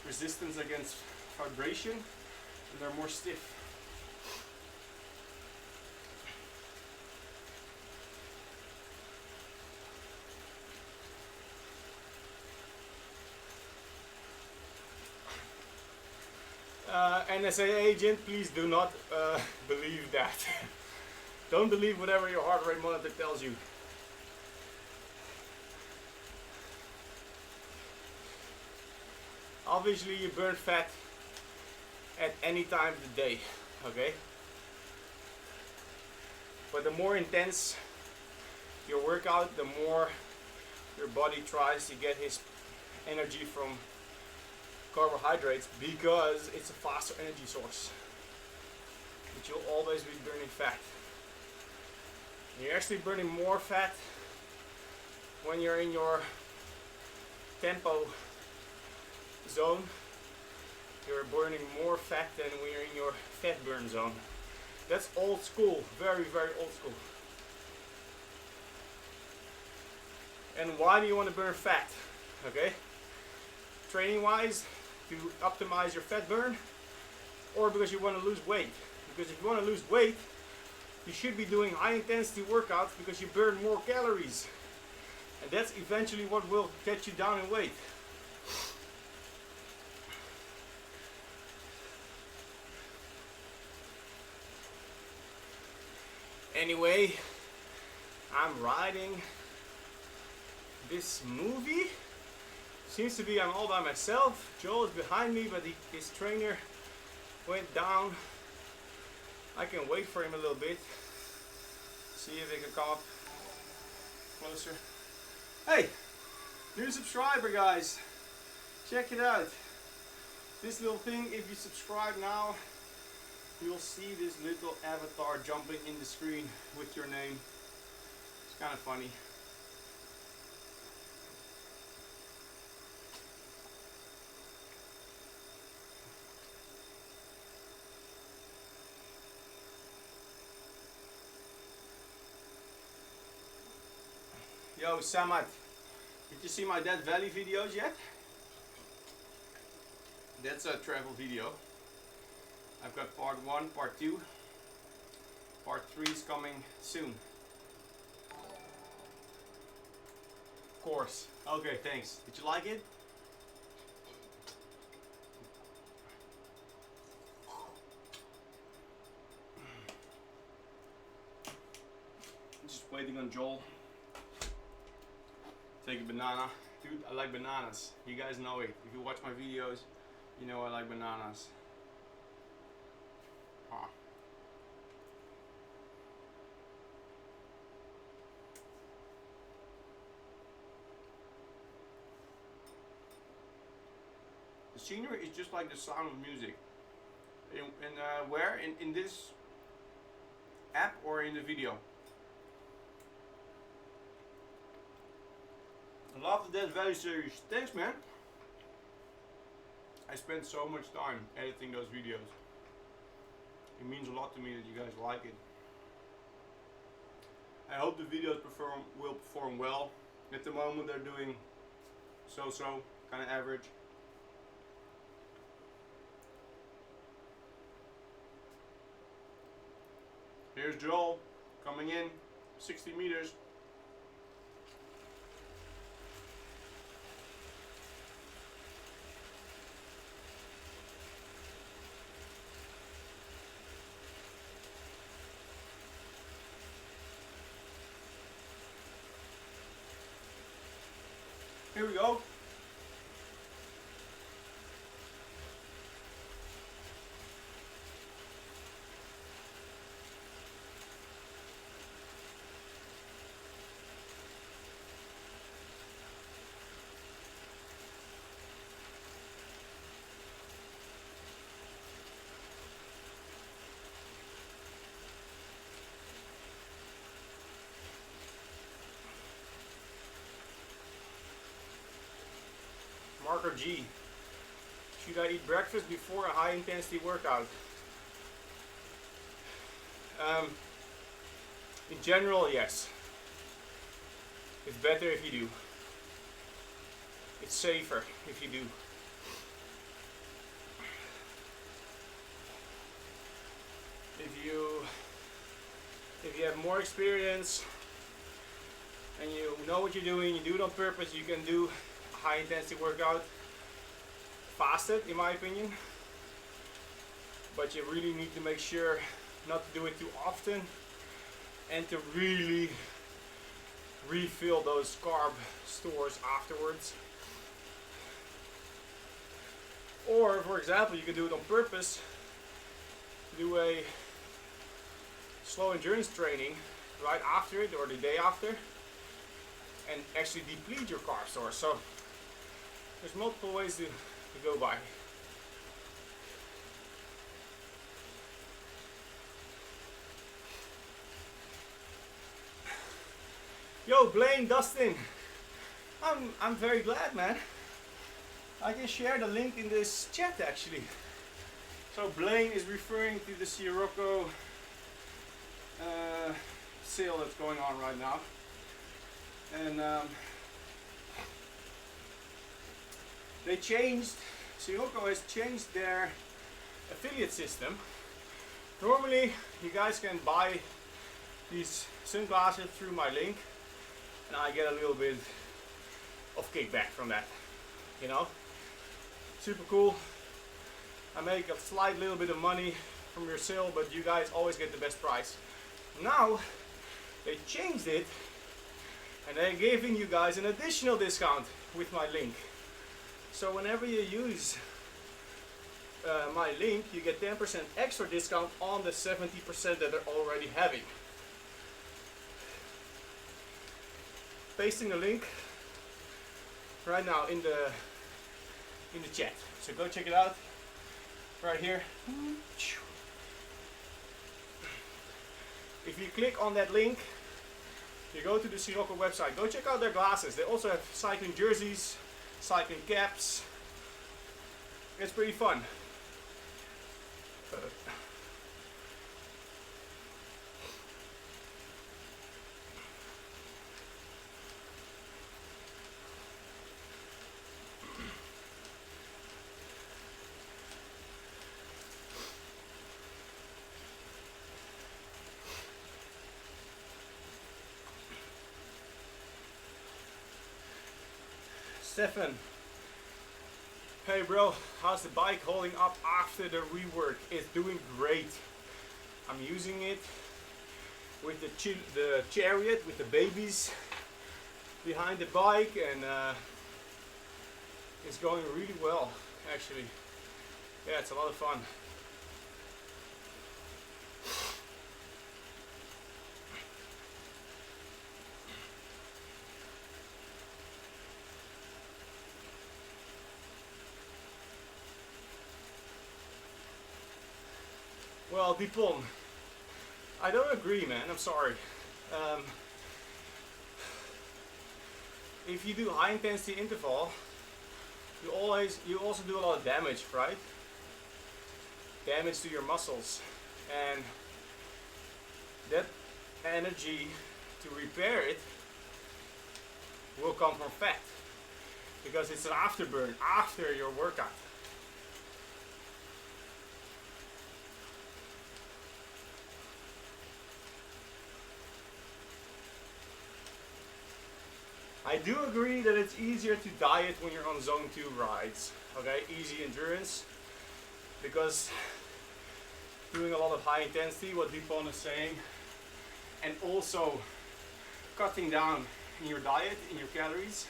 resistance against vibration, and they're more stiff. NSA agent, please do not believe that. Don't believe whatever your heart rate monitor tells you. Obviously you burn fat at any time of the day, okay? But the more intense your workout, the more your body tries to get his energy from carbohydrates, because it's a faster energy source. But you'll always be burning fat. You're actually burning more fat when you're in your tempo zone, you're burning more fat than when you're in your fat burn zone. That's old school, very, very old school. And why do you want to burn fat? Okay, training wise, to optimize your fat burn, or because you want to lose weight. Because if you want to lose weight, you should be doing high intensity workouts because you burn more calories. And that's eventually what will get you down in weight. Anyway, I'm riding this movie. Seems to be I'm all by myself. Joel is behind me, but his trainer went down. I can wait for him a little bit. See if he can come up closer. Hey, new subscriber guys. Check it out. This little thing, if you subscribe now, you'll see this little avatar jumping in the screen with your name. It's kind of funny. Yo, Samad, did you see my Death Valley videos yet? That's a travel video. I've got part 1, part 2. Part 3 is coming soon. Of course. Okay, thanks. Did you like it? I'm just waiting on Joel. Take a banana. Dude, I like bananas. You guys know it. If you watch my videos, you know I like bananas. Ah. The scenery is just like the sound of music. Where? In this app or in the video? I love the Death Valley series. Thanks, man. I spent so much time editing those videos. It means a lot to me that you guys like it. I hope the videos will perform well. At the moment they're doing so-so, kind of average. Here's Joel coming in, 60 meters. Here we go. Marker G. Should I eat breakfast before a high intensity workout? In general, yes. It's better if you do. It's safer if you do. If you have more experience and you know what you're doing, you do it on purpose, you can do high intensity workout fasted, in my opinion, but you really need to make sure not to do it too often and to really refill those carb stores afterwards. Or for example, you can do it on purpose, do a slow endurance training right after it or the day after and actually deplete your carb stores. So there's multiple ways to go by. Yo, Blaine, Dustin, I'm very glad, man. I can share the link in this chat actually. So Blaine is referring to the Sirocco sale that's going on right now, and Sirocco has changed their affiliate system. Normally you guys can buy these sunglasses through my link and I get a little bit of kickback from that, you know. Super cool. I make a slight little bit of money from your sale, but you guys always get the best price. Now they changed it and they're giving you guys an additional discount with my link. So whenever you use my link, you get 10% extra discount on the 70% that they're already having. Pasting the link right now in the chat. So go check it out right here. If you click on that link, you go to the Sirocco website. Go check out their glasses. They also have cycling jerseys, cycling caps. It's pretty fun. Stefan, hey bro, how's the bike holding up after the rework? It's doing great. I'm using it with the chariot with the babies behind the bike, and it's going really well actually. Yeah, it's a lot of fun. Well, Dipon, I don't agree, man. I'm sorry. If you do high intensity interval, you also do a lot of damage, right? Damage to your muscles, and that energy to repair it will come from fat, because it's an afterburn after your workout. I do agree that it's easier to diet when you're on zone 2 rides, okay, easy endurance, because doing a lot of high intensity, what Dupont is saying, and also cutting down in your diet, in your calories,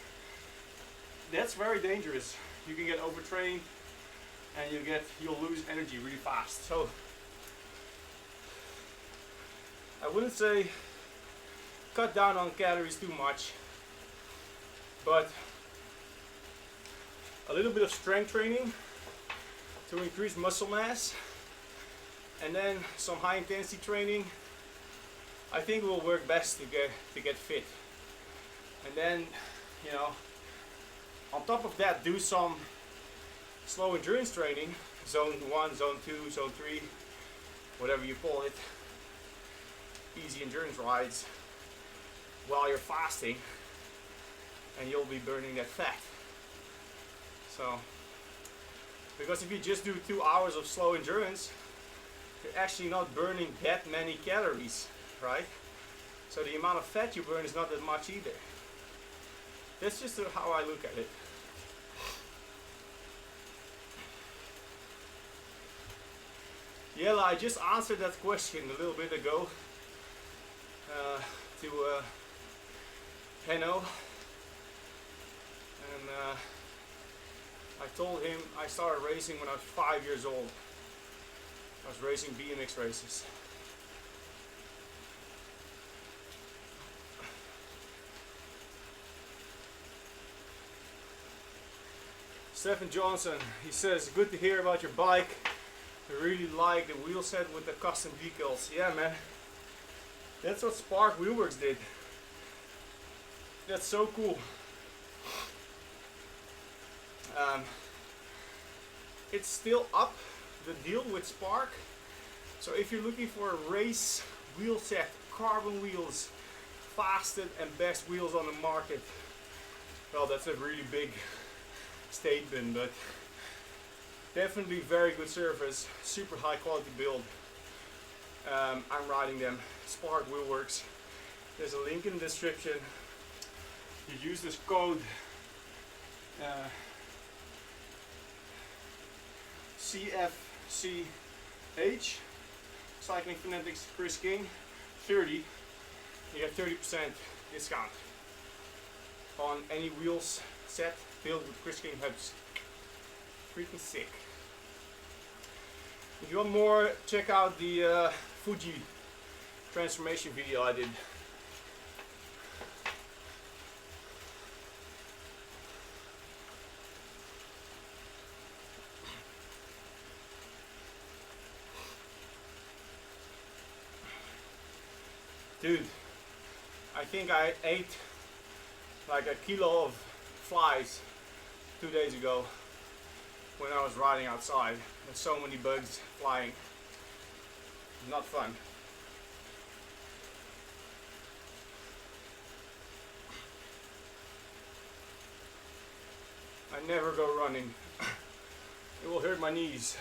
that's very dangerous. You can get overtrained and you'll lose energy really fast. So I wouldn't say cut down on calories too much, but a little bit of strength training to increase muscle mass, and then some high intensity training, I think will work best to get fit. And then, you know, on top of that, do some slow endurance training, zone 1, zone 2, zone 3, whatever you call it, easy endurance rides while you're fasting, and you'll be burning that fat. So, because if you just do 2 hours of slow endurance, you're actually not burning that many calories, right? So the amount of fat you burn is not that much either. That's just how I look at it. Yella, I just answered that question a little bit ago to Henno. And I told him I started racing when I was 5 years old. I was racing BMX races. Stephen Johnson, he says, good to hear about your bike. I really like the wheel set with the custom decals. Yeah, man. That's what Spark Wheelworks did. That's so cool. It's still up, the deal with Spark. So if you're looking for a race wheel set, carbon wheels, fastest and best wheels on the market, well, that's a really big statement, but definitely very good service, super high quality build. I'm riding them, Spark Wheel Works. There's a link in the description. You use this code CFCH, Cycling Fanatics Chris King 30. You get 30% discount on any wheels set built with Chris King hubs. Freaking sick. If you want more, check out the Fuji transformation video I did. Dude, I think I ate like a kilo of flies 2 days ago when I was riding outside. There's so many bugs flying. Not fun. I never go running. It will hurt my knees.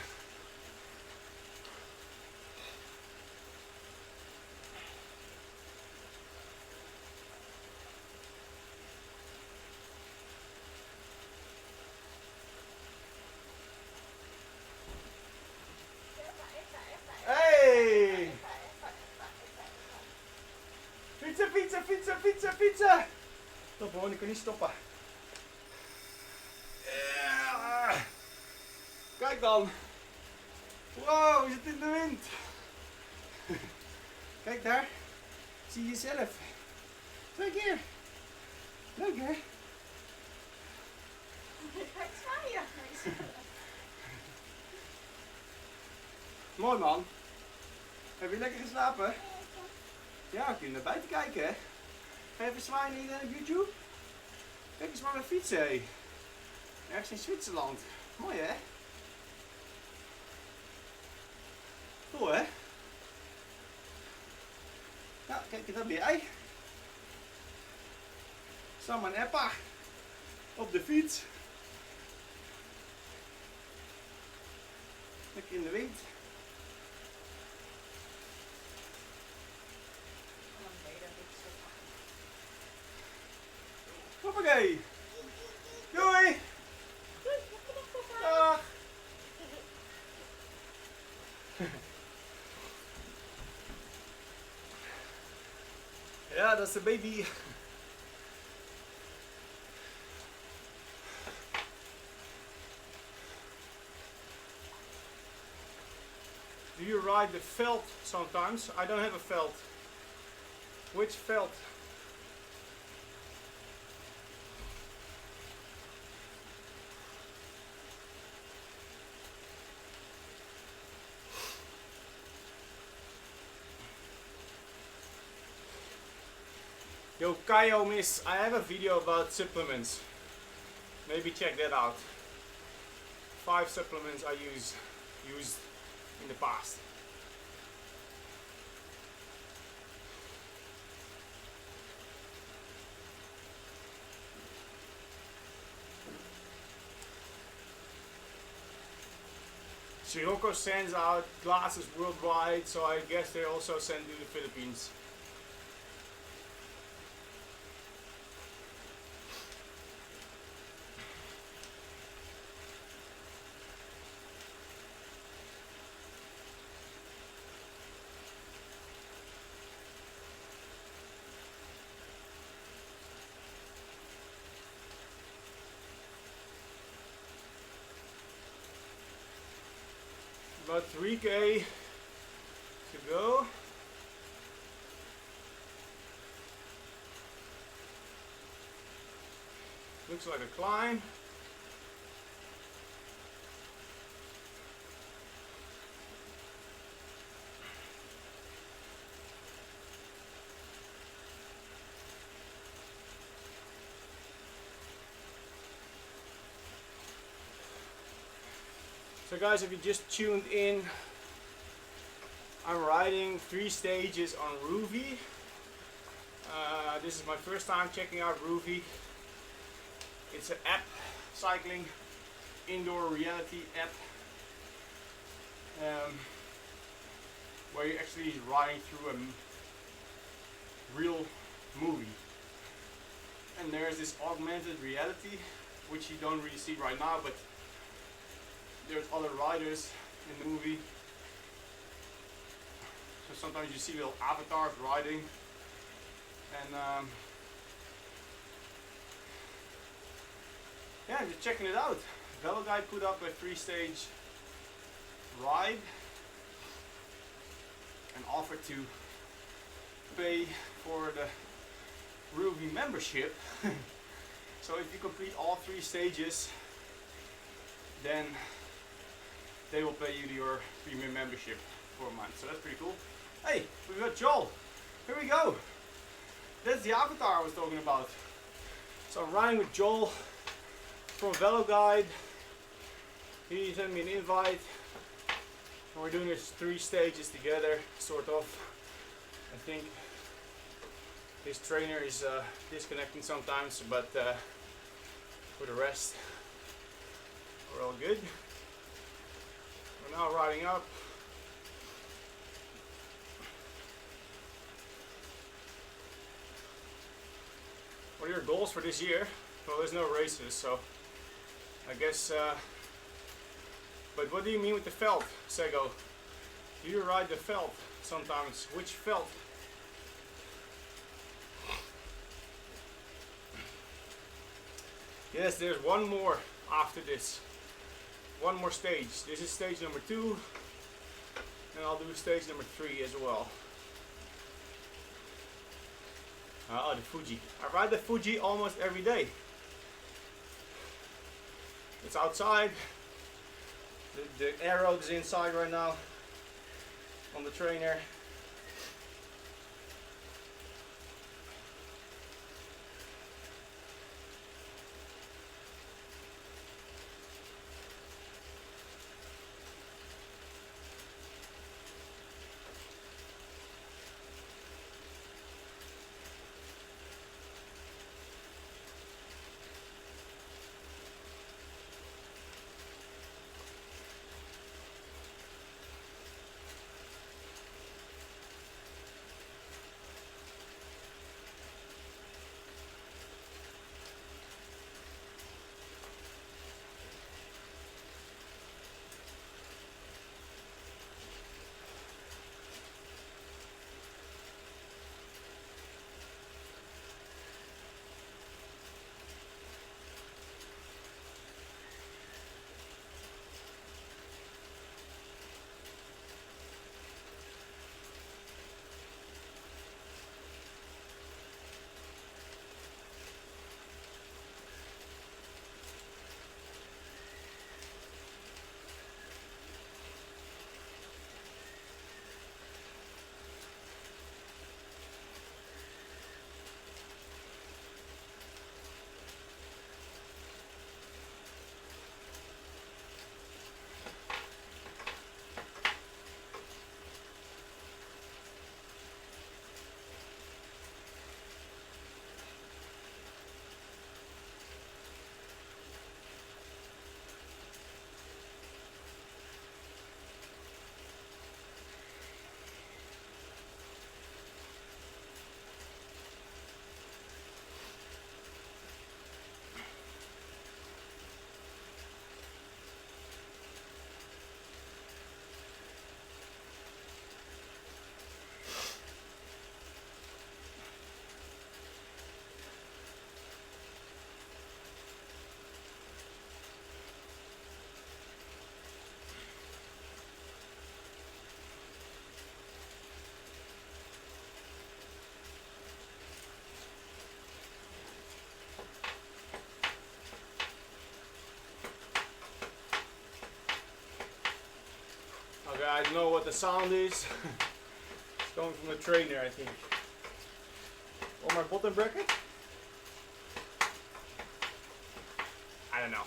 Hey! Fietsen, fietsen, fietsen, fietsen, fietsen! Stop gewoon, ik kan niet stoppen. Ja. Kijk dan! Wow, we zitten in de wind! Kijk daar, zie je jezelf. Kijk hier! Leuk hè? Kijk zwaaien! Mooi man. Heb je lekker geslapen? Ja, kun je naar buiten kijken hè. Ga je even zwaaien in YouTube? Kijk eens maar naar fietsen hé. Ergens in Zwitserland. Mooi hè? Cool hè? Ja, kijk, daar ben jij. Sam en Eppa. Op de fiets. Lekker in de wind. Hoppakee! Doei! Dag! Ja, dat is de baby. Do you ride the felt sometimes? I don't have a felt. Which felt? Yo, Kayo Miss, I have a video about supplements. Maybe check that out. 5 supplements I used in the past. Sirocco sends out glasses worldwide, so I guess they also send to the Philippines. About 3K to go. Looks like a climb. So guys, if you just tuned in, I'm riding 3 stages on Rouvy. This is my first time checking out Rouvy. It's an app, cycling indoor reality app, where you're actually riding through a real movie. And there's this augmented reality, which you don't really see right now, but there's other riders in the movie. So sometimes you see little avatars riding, and yeah, just checking it out. VeloGuide put up a 3-stage ride and offered to pay for the Rouvy membership. So if you complete all 3 stages, then they will pay you your premium membership for a month. So that's pretty cool. Hey, we got Joel. Here we go. That's the avatar I was talking about. So I'm riding with Joel from VeloGuide. He sent me an invite. And we're doing this 3 stages together, sort of. I think his trainer is disconnecting sometimes, but for the rest, we're all good. We're now riding up. What are your goals for this year? Well, there's no races, so I guess. But what do you mean with the felt, Sego? Do you ride the felt sometimes? Which felt? Yes, there's one more after this. One more stage. This is stage number 2, and I'll do stage number 3 as well. Oh, the Fuji. I ride the Fuji almost every day. It's outside. The arrow is inside right now on the trainer. Okay, I know what the sound is. It's coming from the trainer, I think. Or my bottom bracket? I don't know.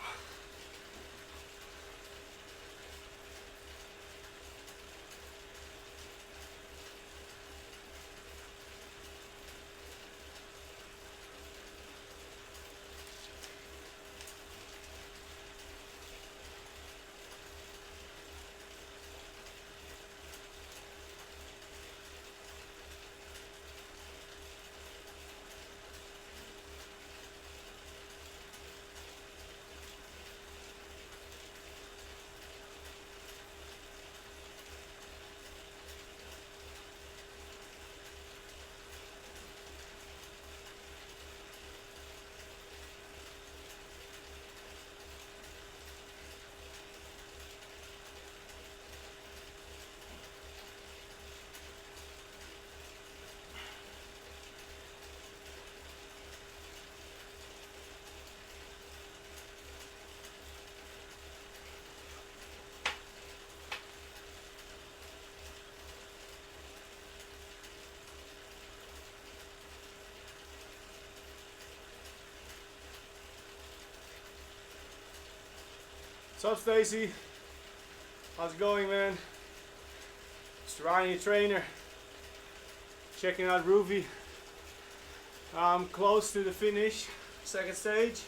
What's up, Stacy? How's it going, man? It's Ryan, your trainer. Checking out Rouvy. I'm close to the finish, second stage.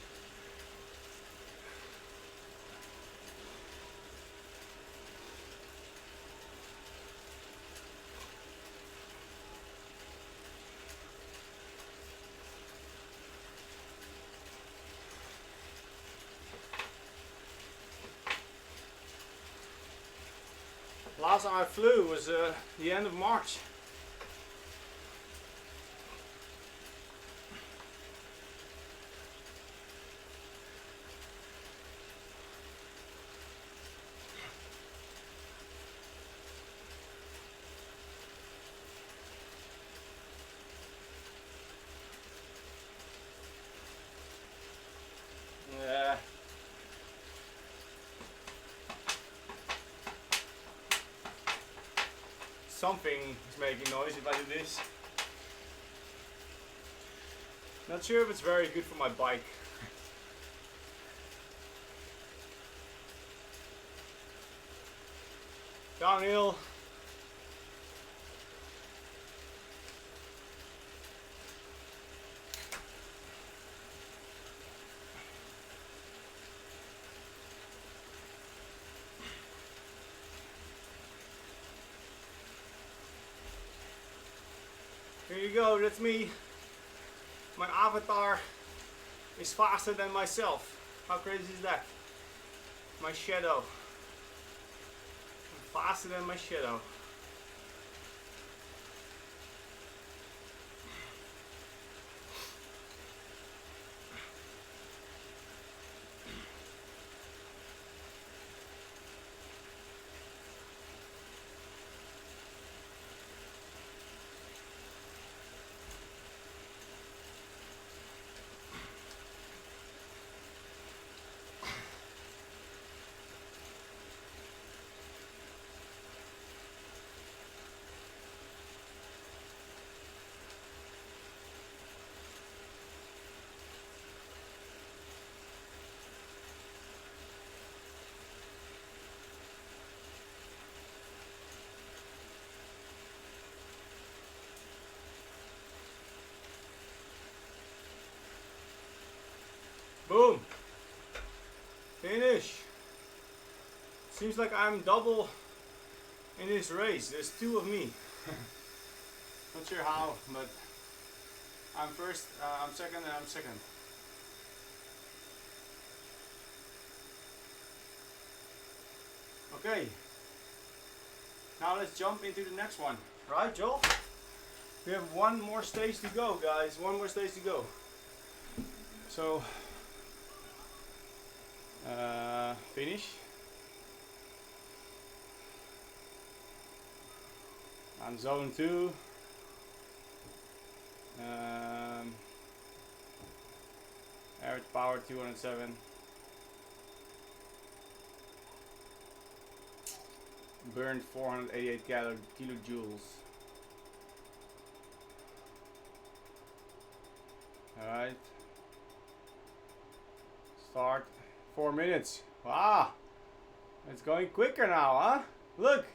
Last time I flew was the end of March. Yeah. Something is making noise if I do this. Not sure if it's very good for my bike. Downhill. Here you go, that's me. My avatar is faster than myself. How crazy is that? My shadow. I'm faster than my shadow. Boom! Finish! Seems like I'm double in this race. There's two of me. Not sure how, but I'm first, I'm second, and I'm second. Okay. Now let's jump into the next one. Right, Joel? We have one more stage to go, guys. One more stage to go. So, finish. On zone 2. Average power 207. Burned 488 kilojoules. Alright. Start. 4 minutes. Wow. It's going quicker now, huh? Look.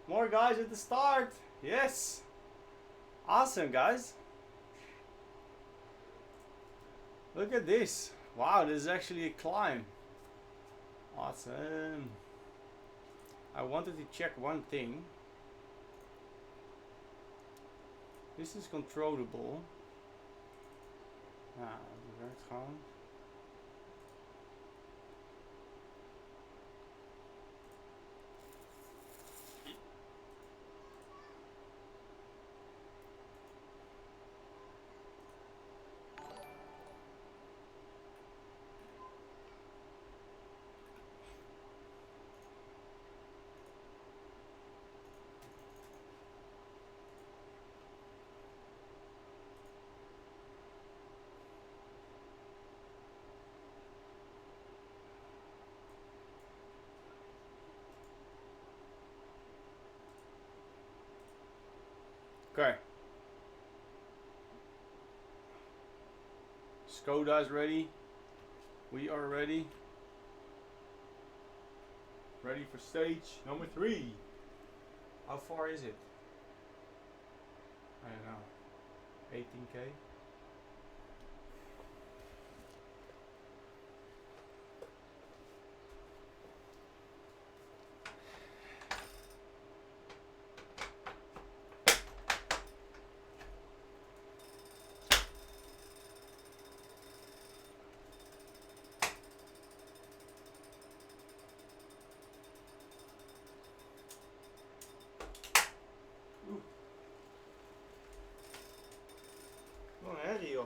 More guys at the start. Yes. Awesome, guys. Look at this. Wow, this is actually a climb. Awesome. I wanted to check one thing. This is controllable. Nou, die werkt gewoon. Okay. Skoda is ready. We are ready. Ready for stage number 3. How far is it? I don't know. 18k? Wat een herrie joh.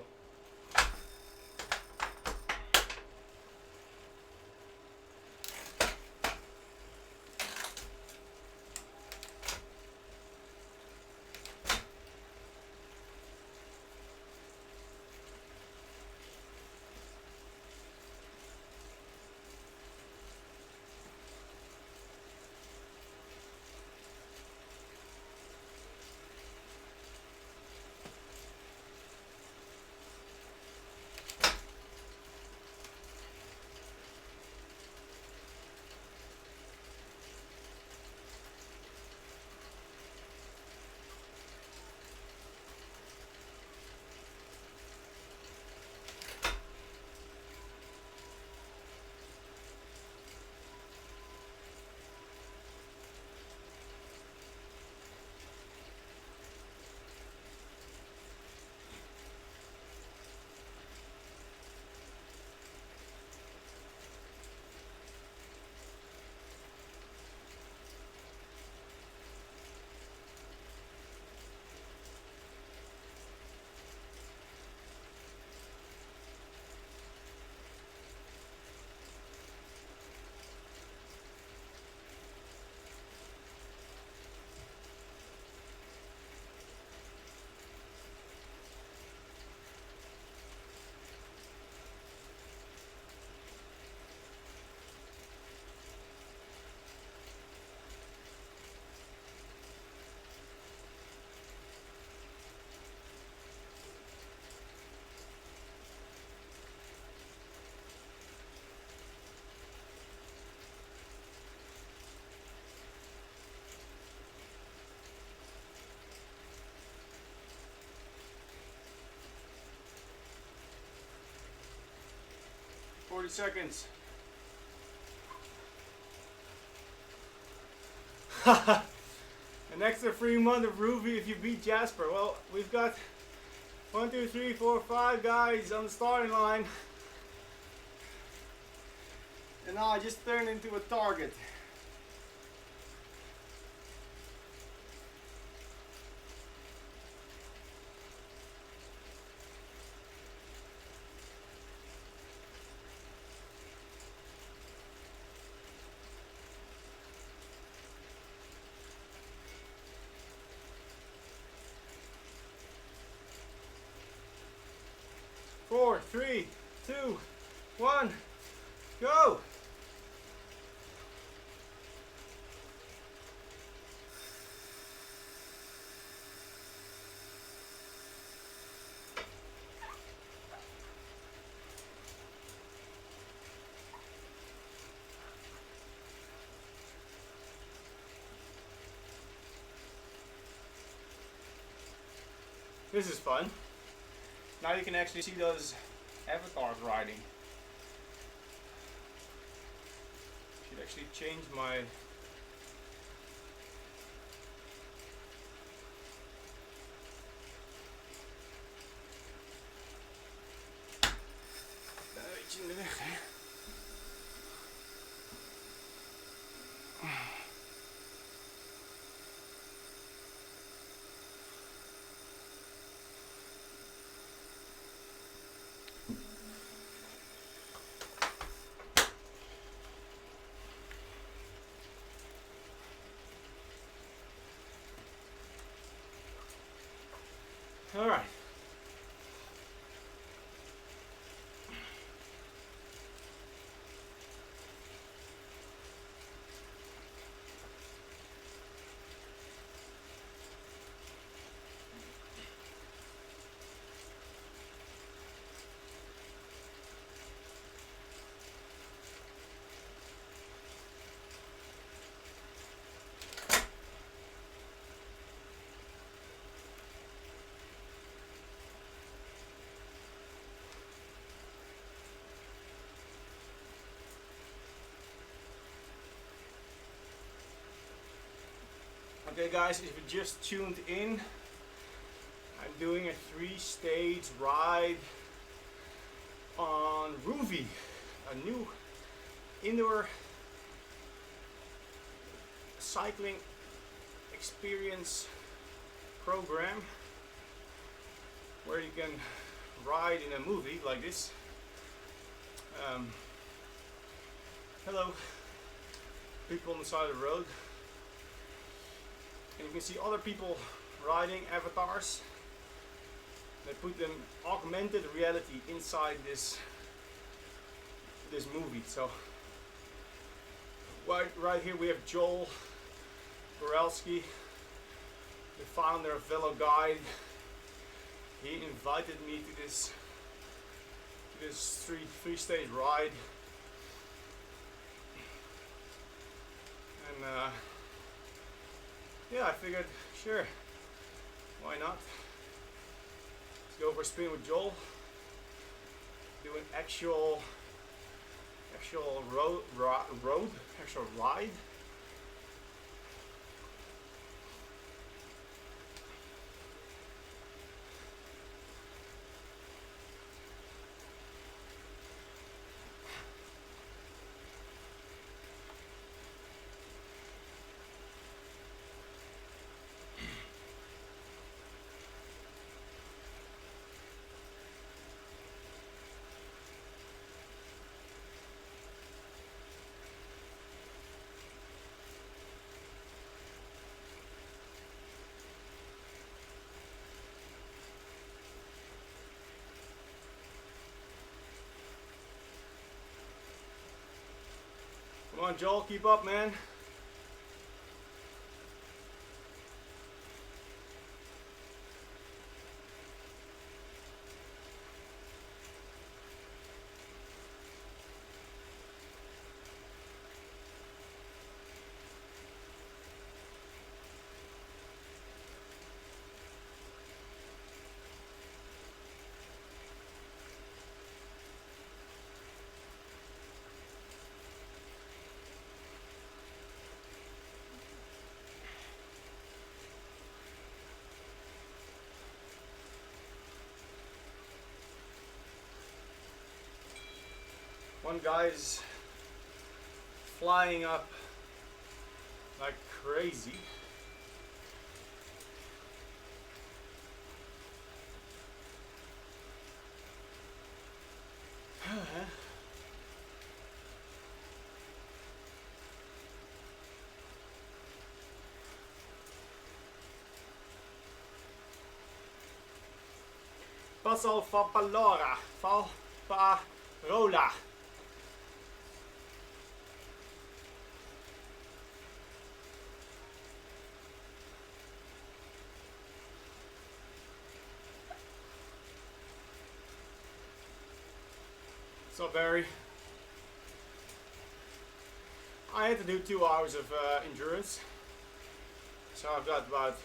Forty seconds. An extra free month of Rouvy if you beat Jasper. Well, we've got 1, 2, 3, 4, 5 guys on the starting line. And now I just turned into a target. Four, 3, 2, 1, go! This is fun. Now you can actually see those avatars riding. Should actually change my beetje in de weg, hè? All right. Okay guys, if you just tuned in, I'm doing a 3-stage ride on Rouvy, a new indoor cycling experience program where you can ride in a movie like this. Hello, people on the side of the road. And you can see other people riding avatars. They put them augmented reality inside this movie. So right here we have Joel Borelski, the founder of VeloGuide. He invited me to this three-stage ride, and yeah, I figured, sure, why not? Let's go for a spin with Joel. Do an actual ride. Come on, Joel, keep up, man. One guy's flying up like crazy. Passo Valparola. What's up, Barry? I had to do 2 hours of endurance, so I've got about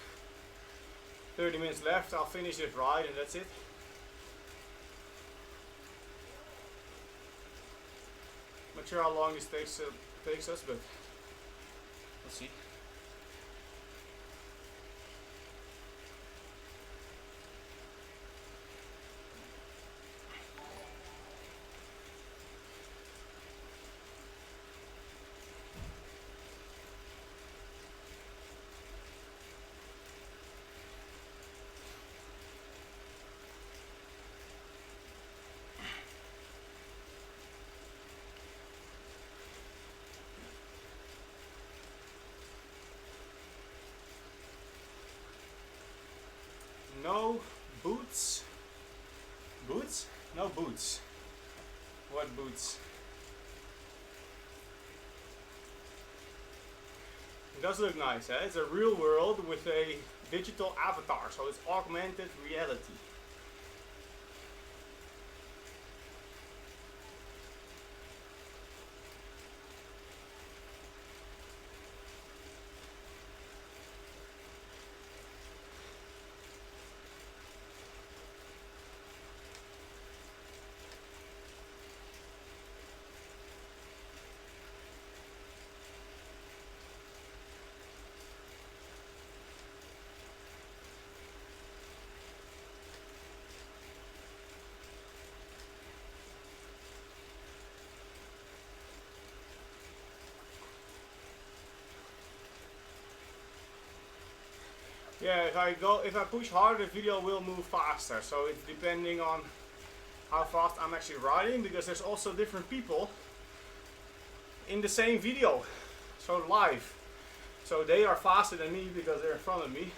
30 minutes left. I'll finish this ride and that's it. Not sure how long this takes us, but we'll see. No boots. Boots? No boots. What boots? It does look nice, eh? It's a real world with a digital avatar, so it's augmented reality. Yeah, if I push harder, the video will move faster. So it's depending on how fast I'm actually riding, because there's also different people in the same video, so live. So they are faster than me because they're in front of me.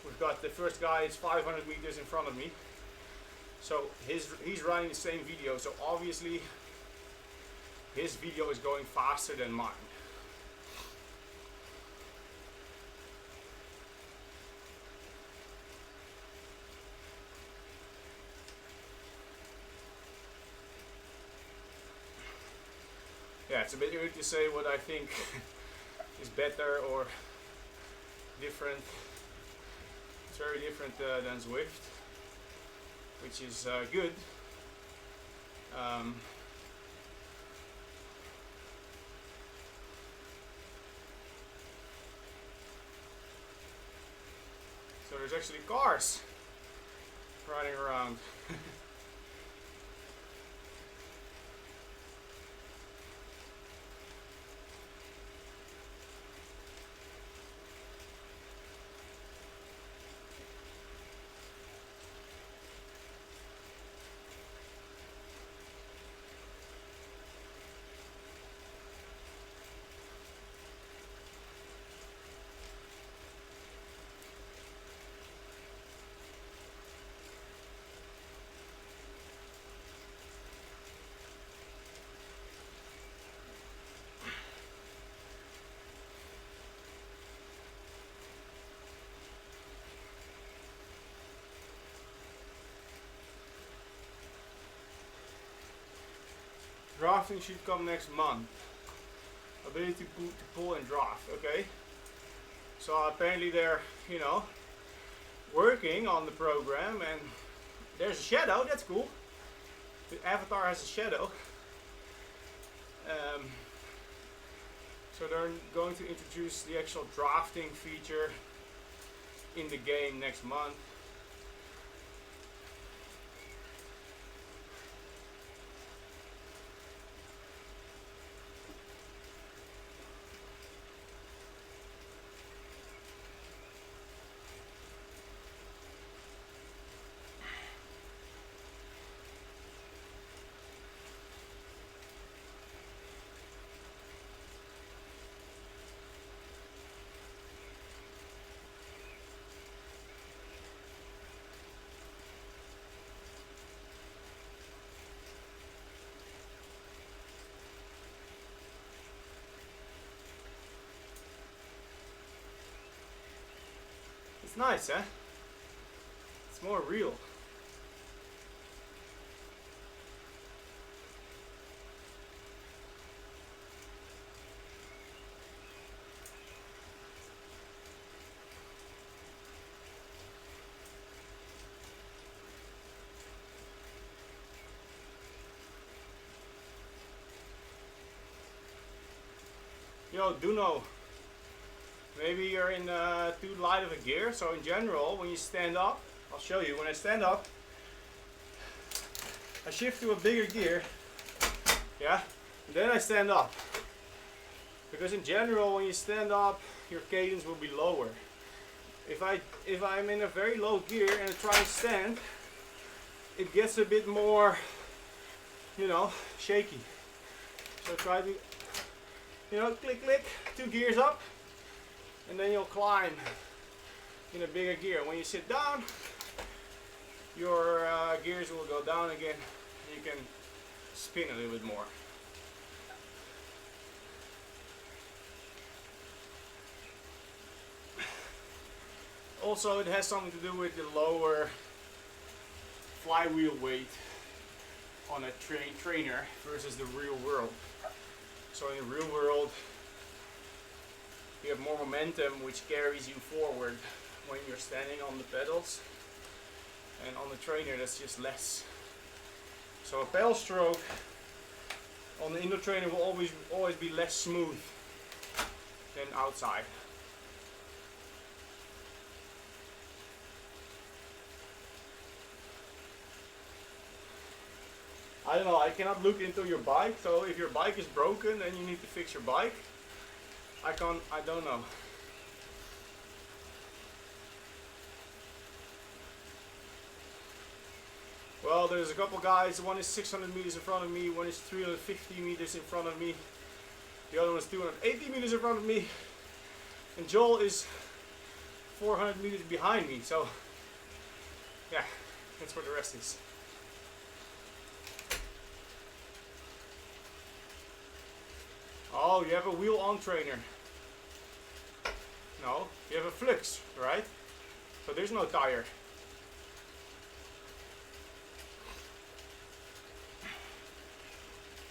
We've got the first guy is 500 meters in front of me. So he's running the same video, so obviously his video is going faster than mine. Yeah, it's a bit early to say what I think is better or different. It's very different than Zwift, which is good. So there's actually cars riding around. Drafting should come next month. Ability to pull and draft, okay? So apparently they're, you know, working on the program, and there's a shadow, that's cool. The avatar has a shadow. So they're going to introduce the actual drafting feature in the game next month. It's nice, eh? It's more real. Yo, Duno. Maybe you're in too light of a gear. So in general, when you stand up, I'll show you. When I stand up, I shift to a bigger gear. Yeah, and then I stand up. Because in general, when you stand up, your cadence will be lower. If I'm in a very low gear and I try and stand, it gets a bit more, you know, shaky. So try to, you know, click, click, 2 gears up. And then you'll climb in a bigger gear. When you sit down, your gears will go down again. You can spin a little bit more. Also, it has something to do with the lower flywheel weight on a trainer versus the real world. So in the real world, you have more momentum, which carries you forward when you're standing on the pedals, and on the trainer that's just less. So a pedal stroke on the indoor trainer will always be less smooth than outside. I don't know, I cannot look into your bike, so if your bike is broken and you need to fix your bike, I don't know. Well, there's a couple guys. One is 600 meters in front of me, one is 350 meters in front of me, the other one is 280 meters in front of me, and Joel is 400 meters behind me. So yeah, that's where the rest is. Oh, you have a wheel on trainer. No, you have a flux, right? So there's no tire.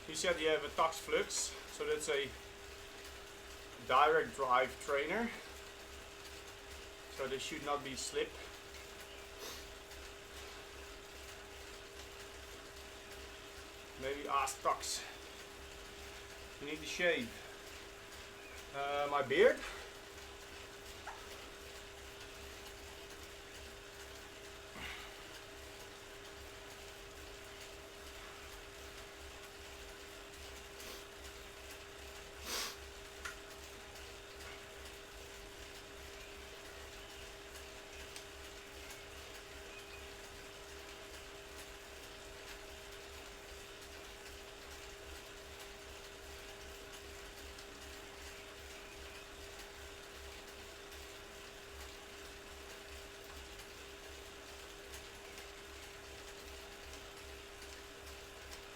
You said you have a Tox Flux, so that's a direct drive trainer. So there should not be slip. Maybe ask Tox. You need to shave. My beard?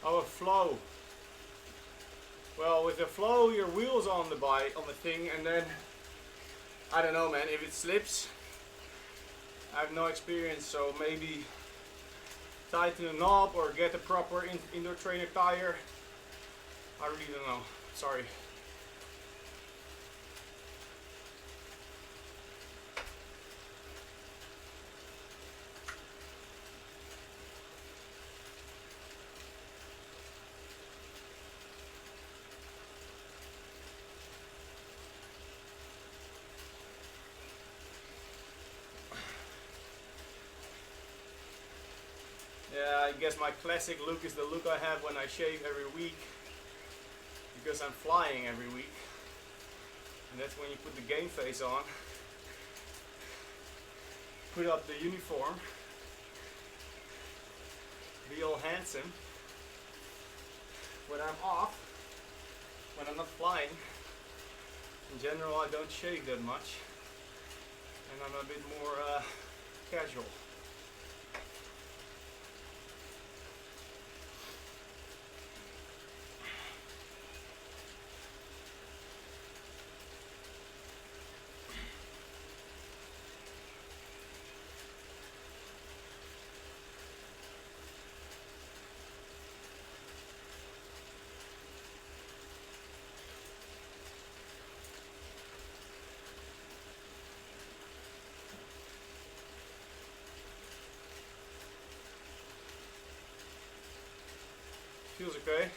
Oh, a flow. Well, with the flow, your wheels on the bike, on the thing, and then I don't know, man. If it slips, I have no experience, so maybe tighten the knob or get a proper indoor trainer tire. I really don't know. Sorry. Yeah, I guess my classic look is the look I have when I shave every week, because I'm flying every week, and that's when you put the game face on, put up the uniform, be all handsome. When I'm off, when I'm not flying, in general I don't shave that much, and I'm a bit more casual. Feels okay.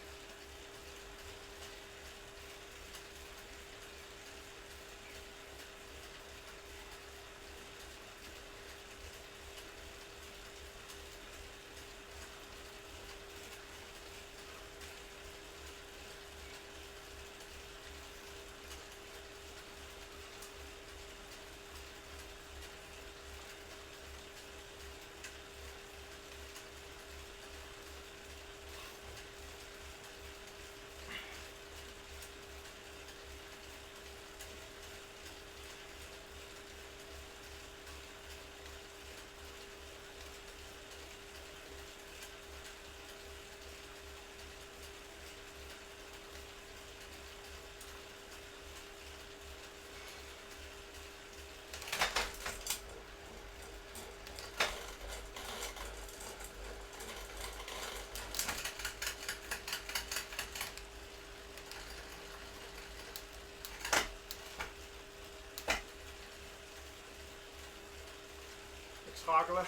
Schakelen.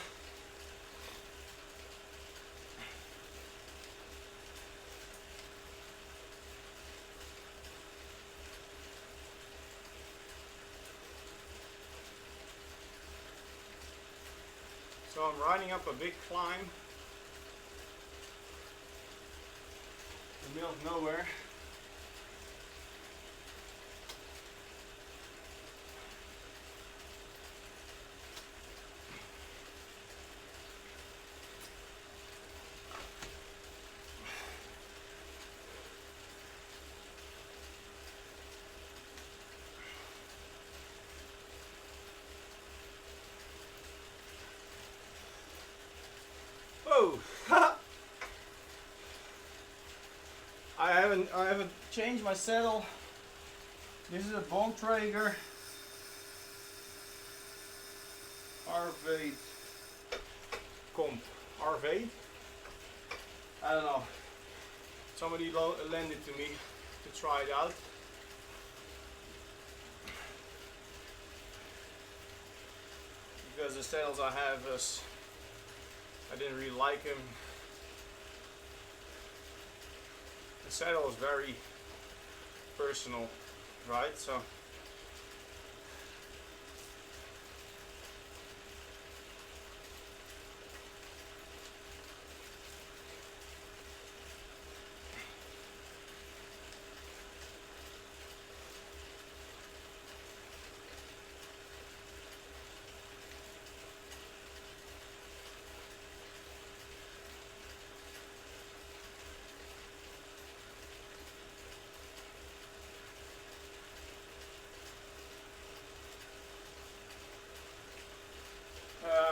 So I'm riding up a big climb in the middle of nowhere. haven't changed my saddle. This is a Bontrager R8 comp. R8? I don't know. Somebody lent it to me to try it out. Because the saddles I have I didn't really like them. The saddle is very personal, right? So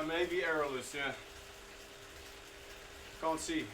maybe arrowless, yeah. Can't see.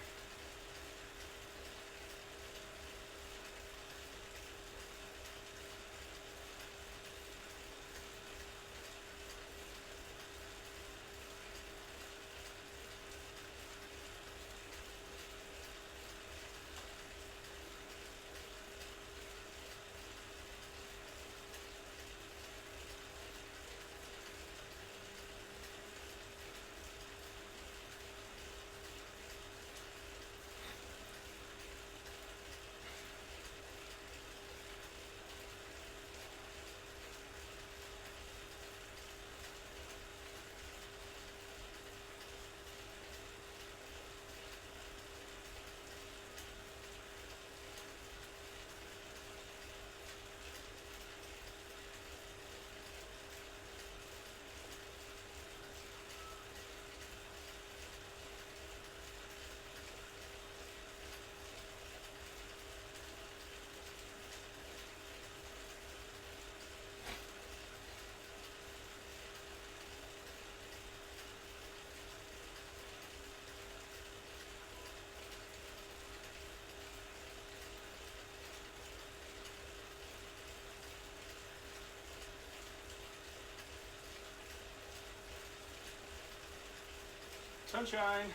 Sunshine.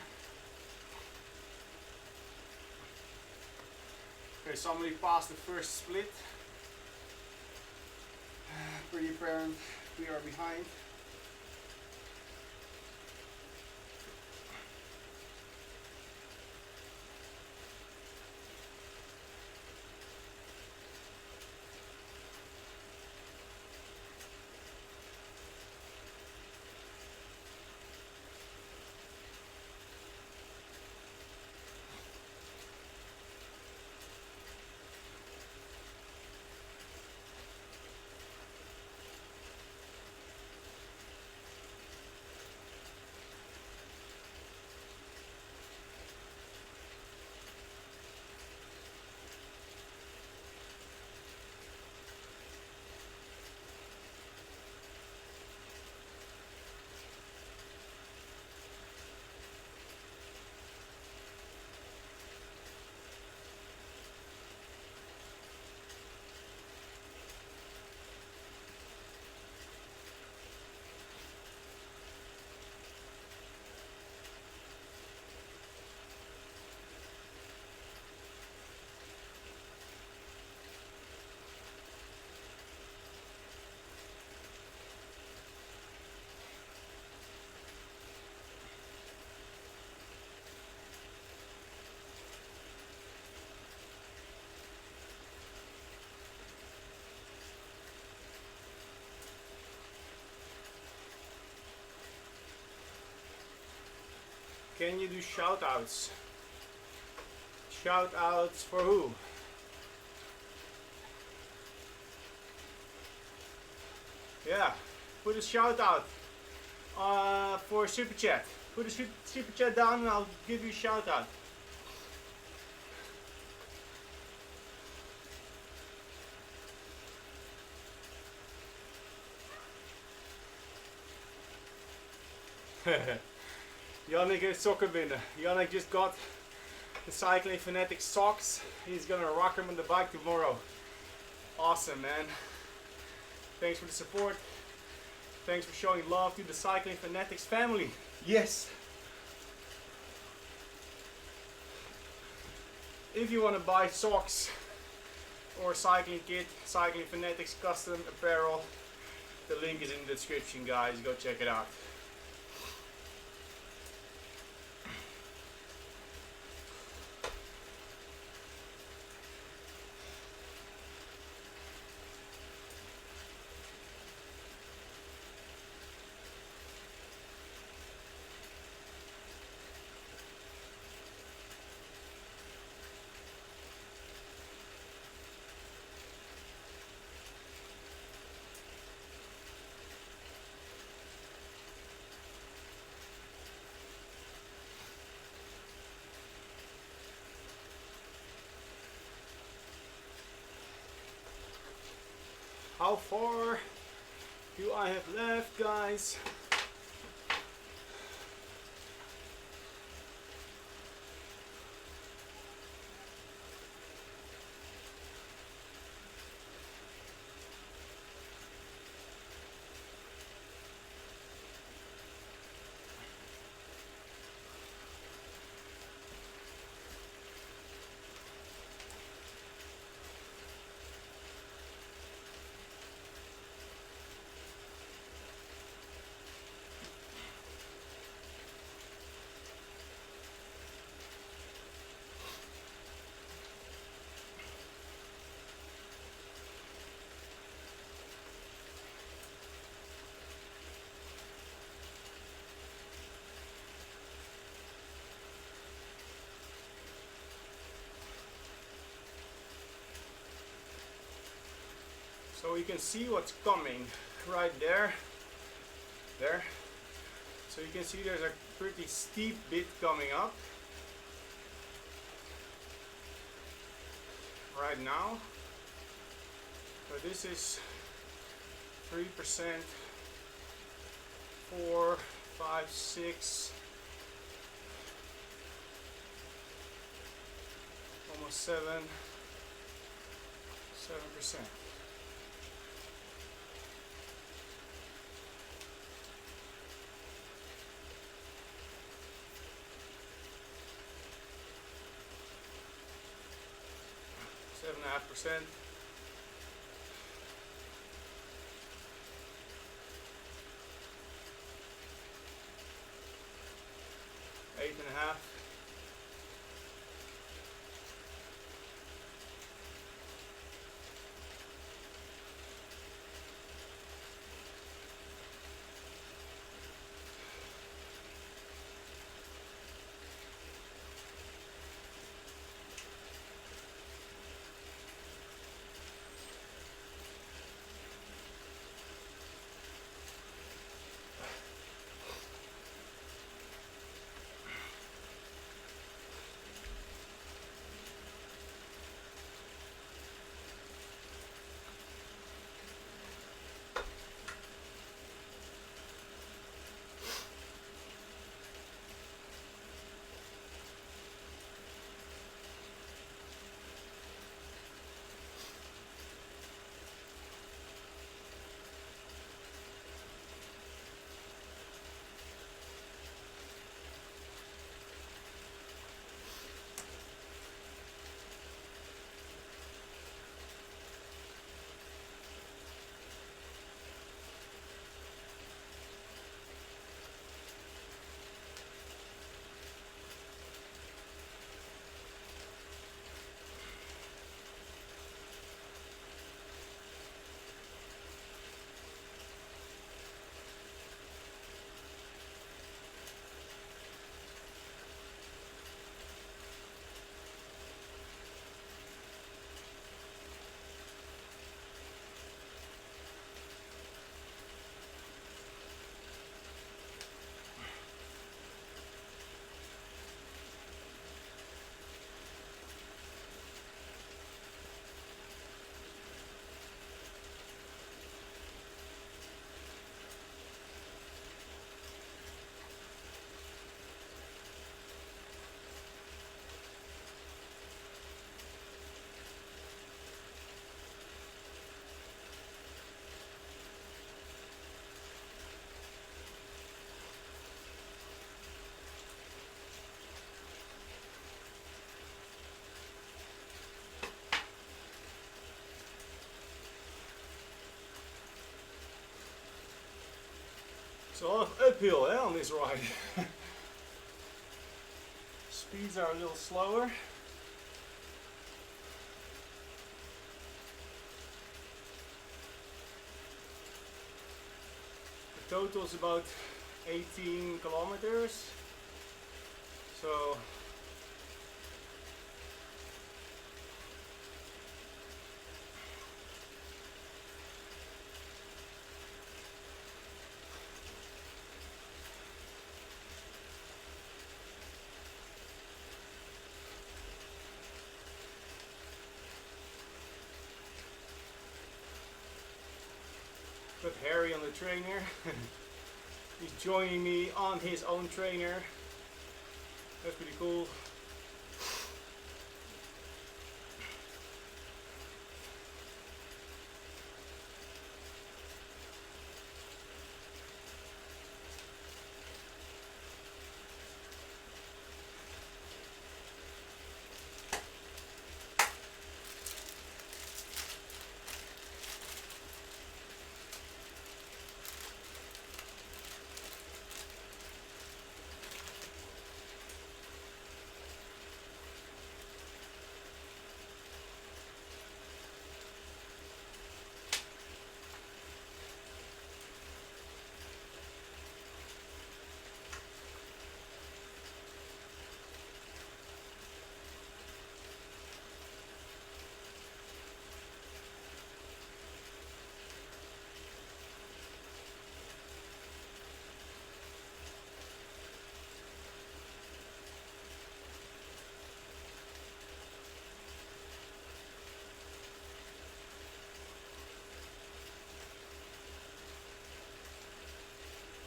Okay, somebody passed the first split. Pretty apparent we are behind. Can you do shout outs? Shout outs for who? Yeah, put a shout out for super chat. Put a super chat down and I'll give you a shout out. Jannik heeft sokken binnen. Jannik just got the Cycling Fanatic socks. He's gonna rock them on the bike tomorrow. Awesome, man. Thanks for the support. Thanks for showing love to the Cycling Fanatics family. Yes. If you want to buy socks or cycling kit, Cycling Fanatics custom apparel, the link is in the description, guys. Go check it out. How far do I have left, guys? So you can see what's coming right there. So you can see there's a pretty steep bit coming up right now. So this is 3%, 4, 5, 6, almost 7%. 7.5%. Eight and a half. a lot of uphill on this ride. Speeds are a little slower. The total is about 18 kilometers. So got Harry on the trainer. He's joining me on his own trainer. That's pretty cool.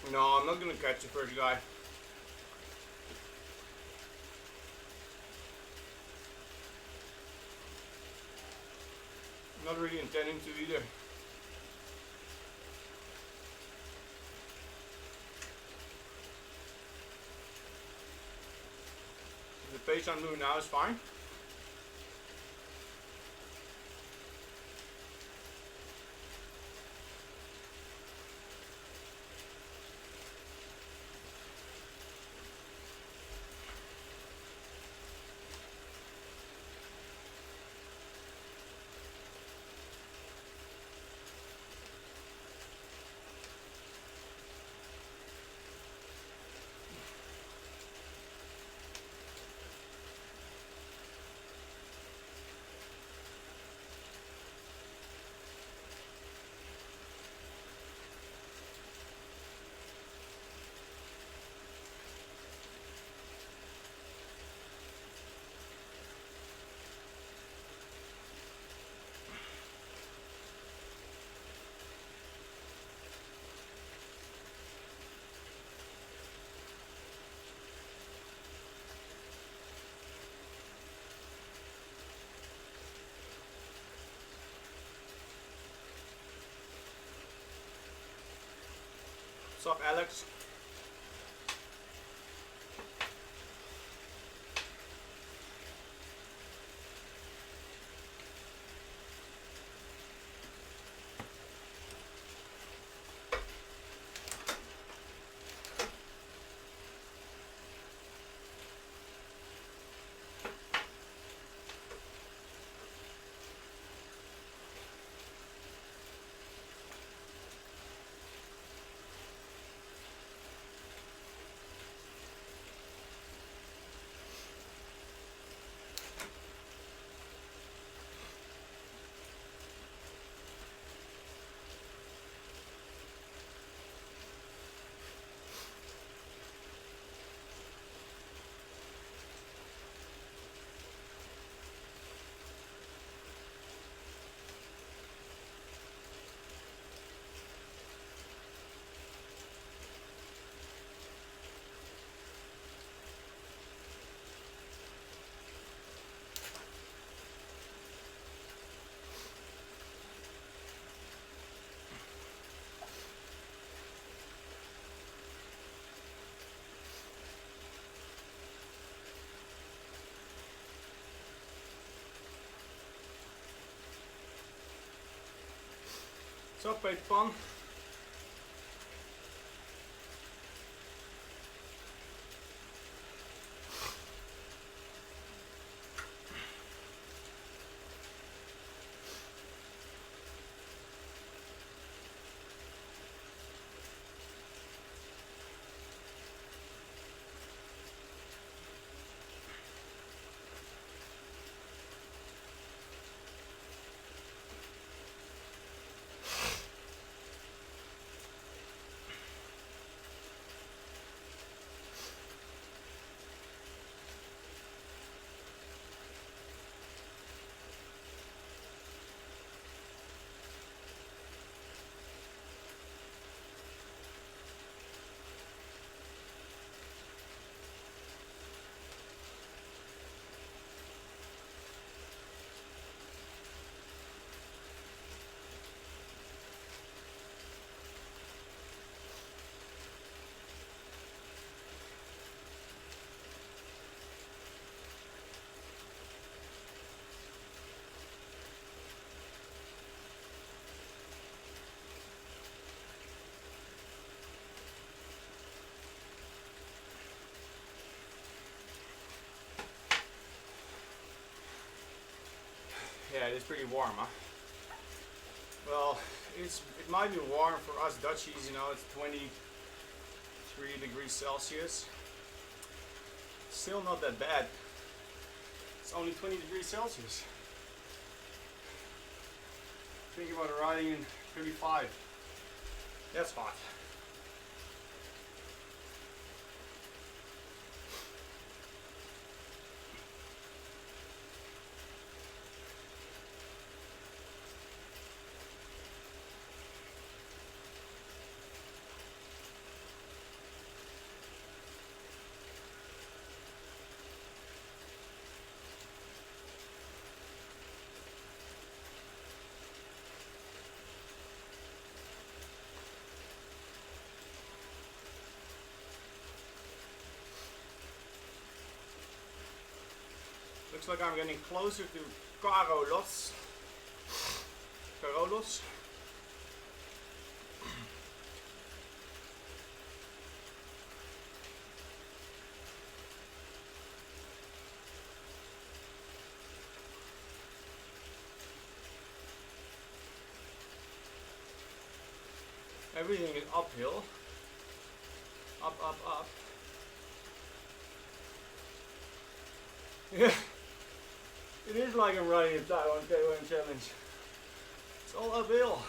No, I'm not gonna catch the first guy. I'm not really intending to either. The pace I'm doing now is fine. What's up, Alex? What's up, Pete Pan? it's pretty warm, huh? Well, it might be warm for us Dutchies, you know, it's 23 degrees Celsius. Still not that bad. It's only 20 degrees Celsius. Thinking about riding in 35. That's hot. Looks like I'm getting closer to Carolus. Everything is uphill. Up, up, up. Yeah. It is like I'm riding a Taiwan K1 challenge. It's all uphill.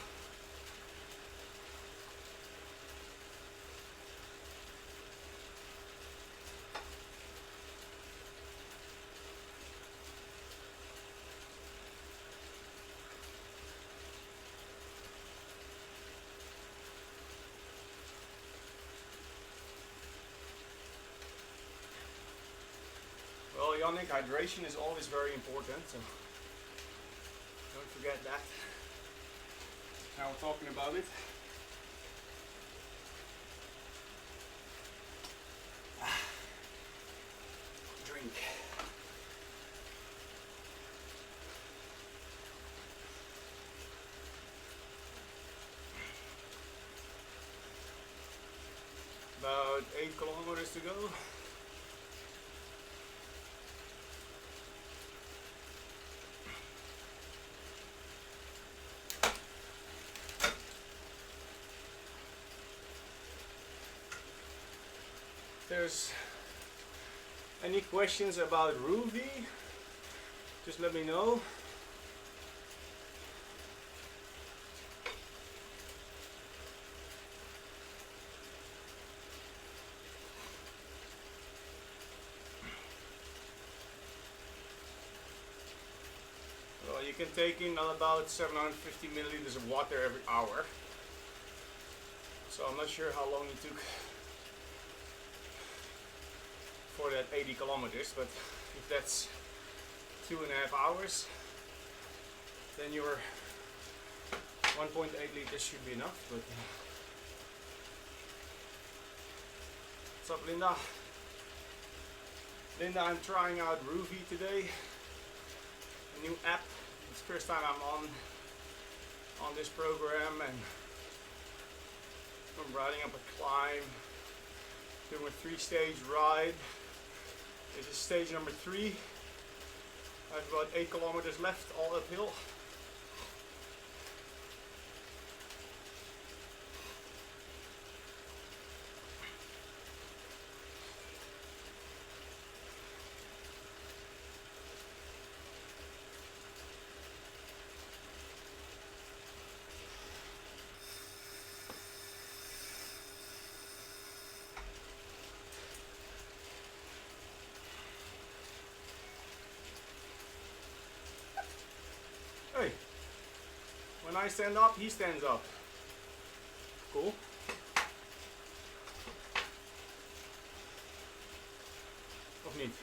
Well, Yannick, hydration is always very important, so don't forget that. Now we're talking about it. Drink. About 8 kilometers to go. If there's any questions about Rouvy, just let me know. Well, you can take in about 750 milliliters of water every hour. So I'm not sure how long you took for that 80 kilometers, but if that's 2.5 hours, then your 1.8 liters should be enough. But what's up, Linda? Linda, I'm trying out Rouvy today, a new app. It's the first time I'm on this program, and I'm riding up a climb, doing a 3-stage ride. This is stage number 3. I have about 8 kilometers left, all uphill. Hey, when I stand up, he stands up. Cool. Of niet?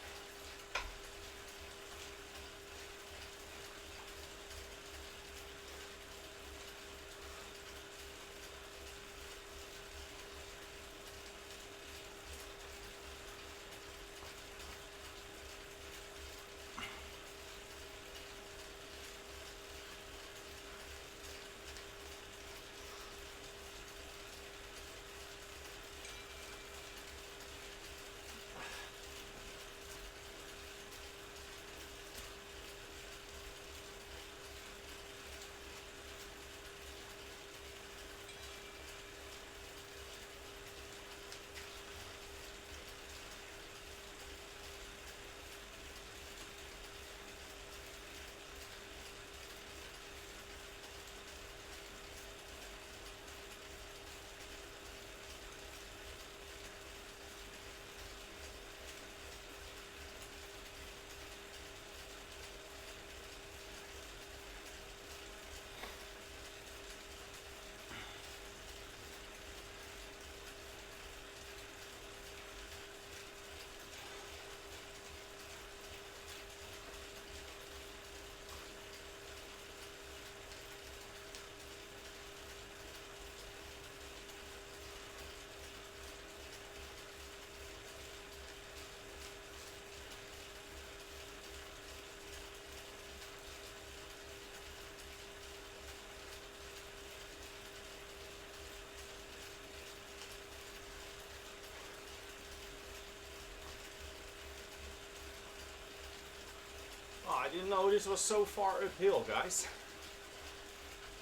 didn't know this was so far uphill, guys.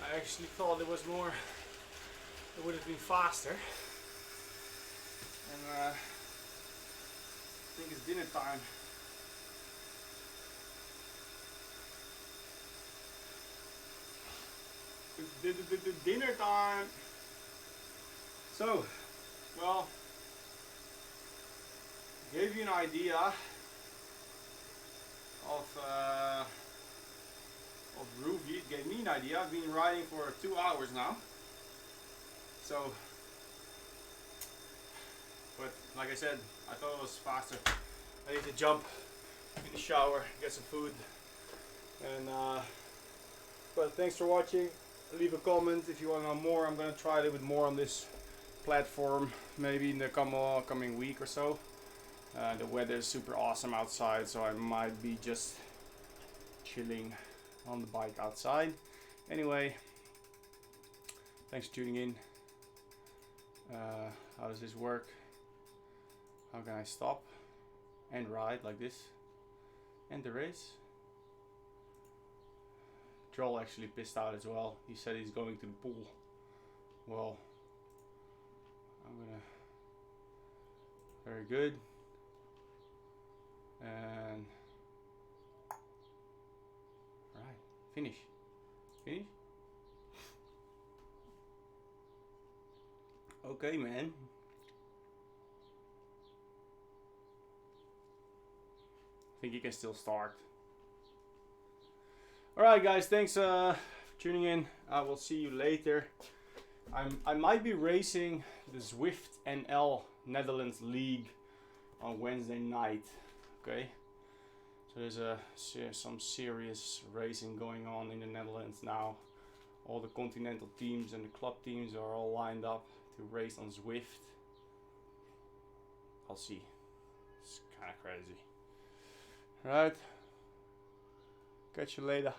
I actually thought it was more, it would have been faster. And I think it's dinner time. Dinner time! So, well, gave you an idea of Rouvy. It gave me an idea. I've been riding for 2 hours now. So, but like I said, I thought it was faster. I need to jump in the shower, get some food, and but thanks for watching. Leave a comment if you want to know more. I'm gonna try a little bit more on this platform, maybe in the coming week or so. The weather is super awesome outside, so I might be just chilling on the bike outside. Anyway, thanks for tuning in. How does this work? How can I stop and ride like this? End the race. Troll actually pissed out as well. He said he's going to the pool. Well, I'm gonna. Very good. And right, finish. Finish. Okay, man. I think you can still start. Alright guys, thanks for tuning in. I will see you later. I might be racing the Zwift NL Netherlands League on Wednesday night. Okay, so there's some serious racing going on in the Netherlands now. All the continental teams and the club teams are all lined up to race on Zwift. I'll see. It's kind of crazy. Right. Catch you later.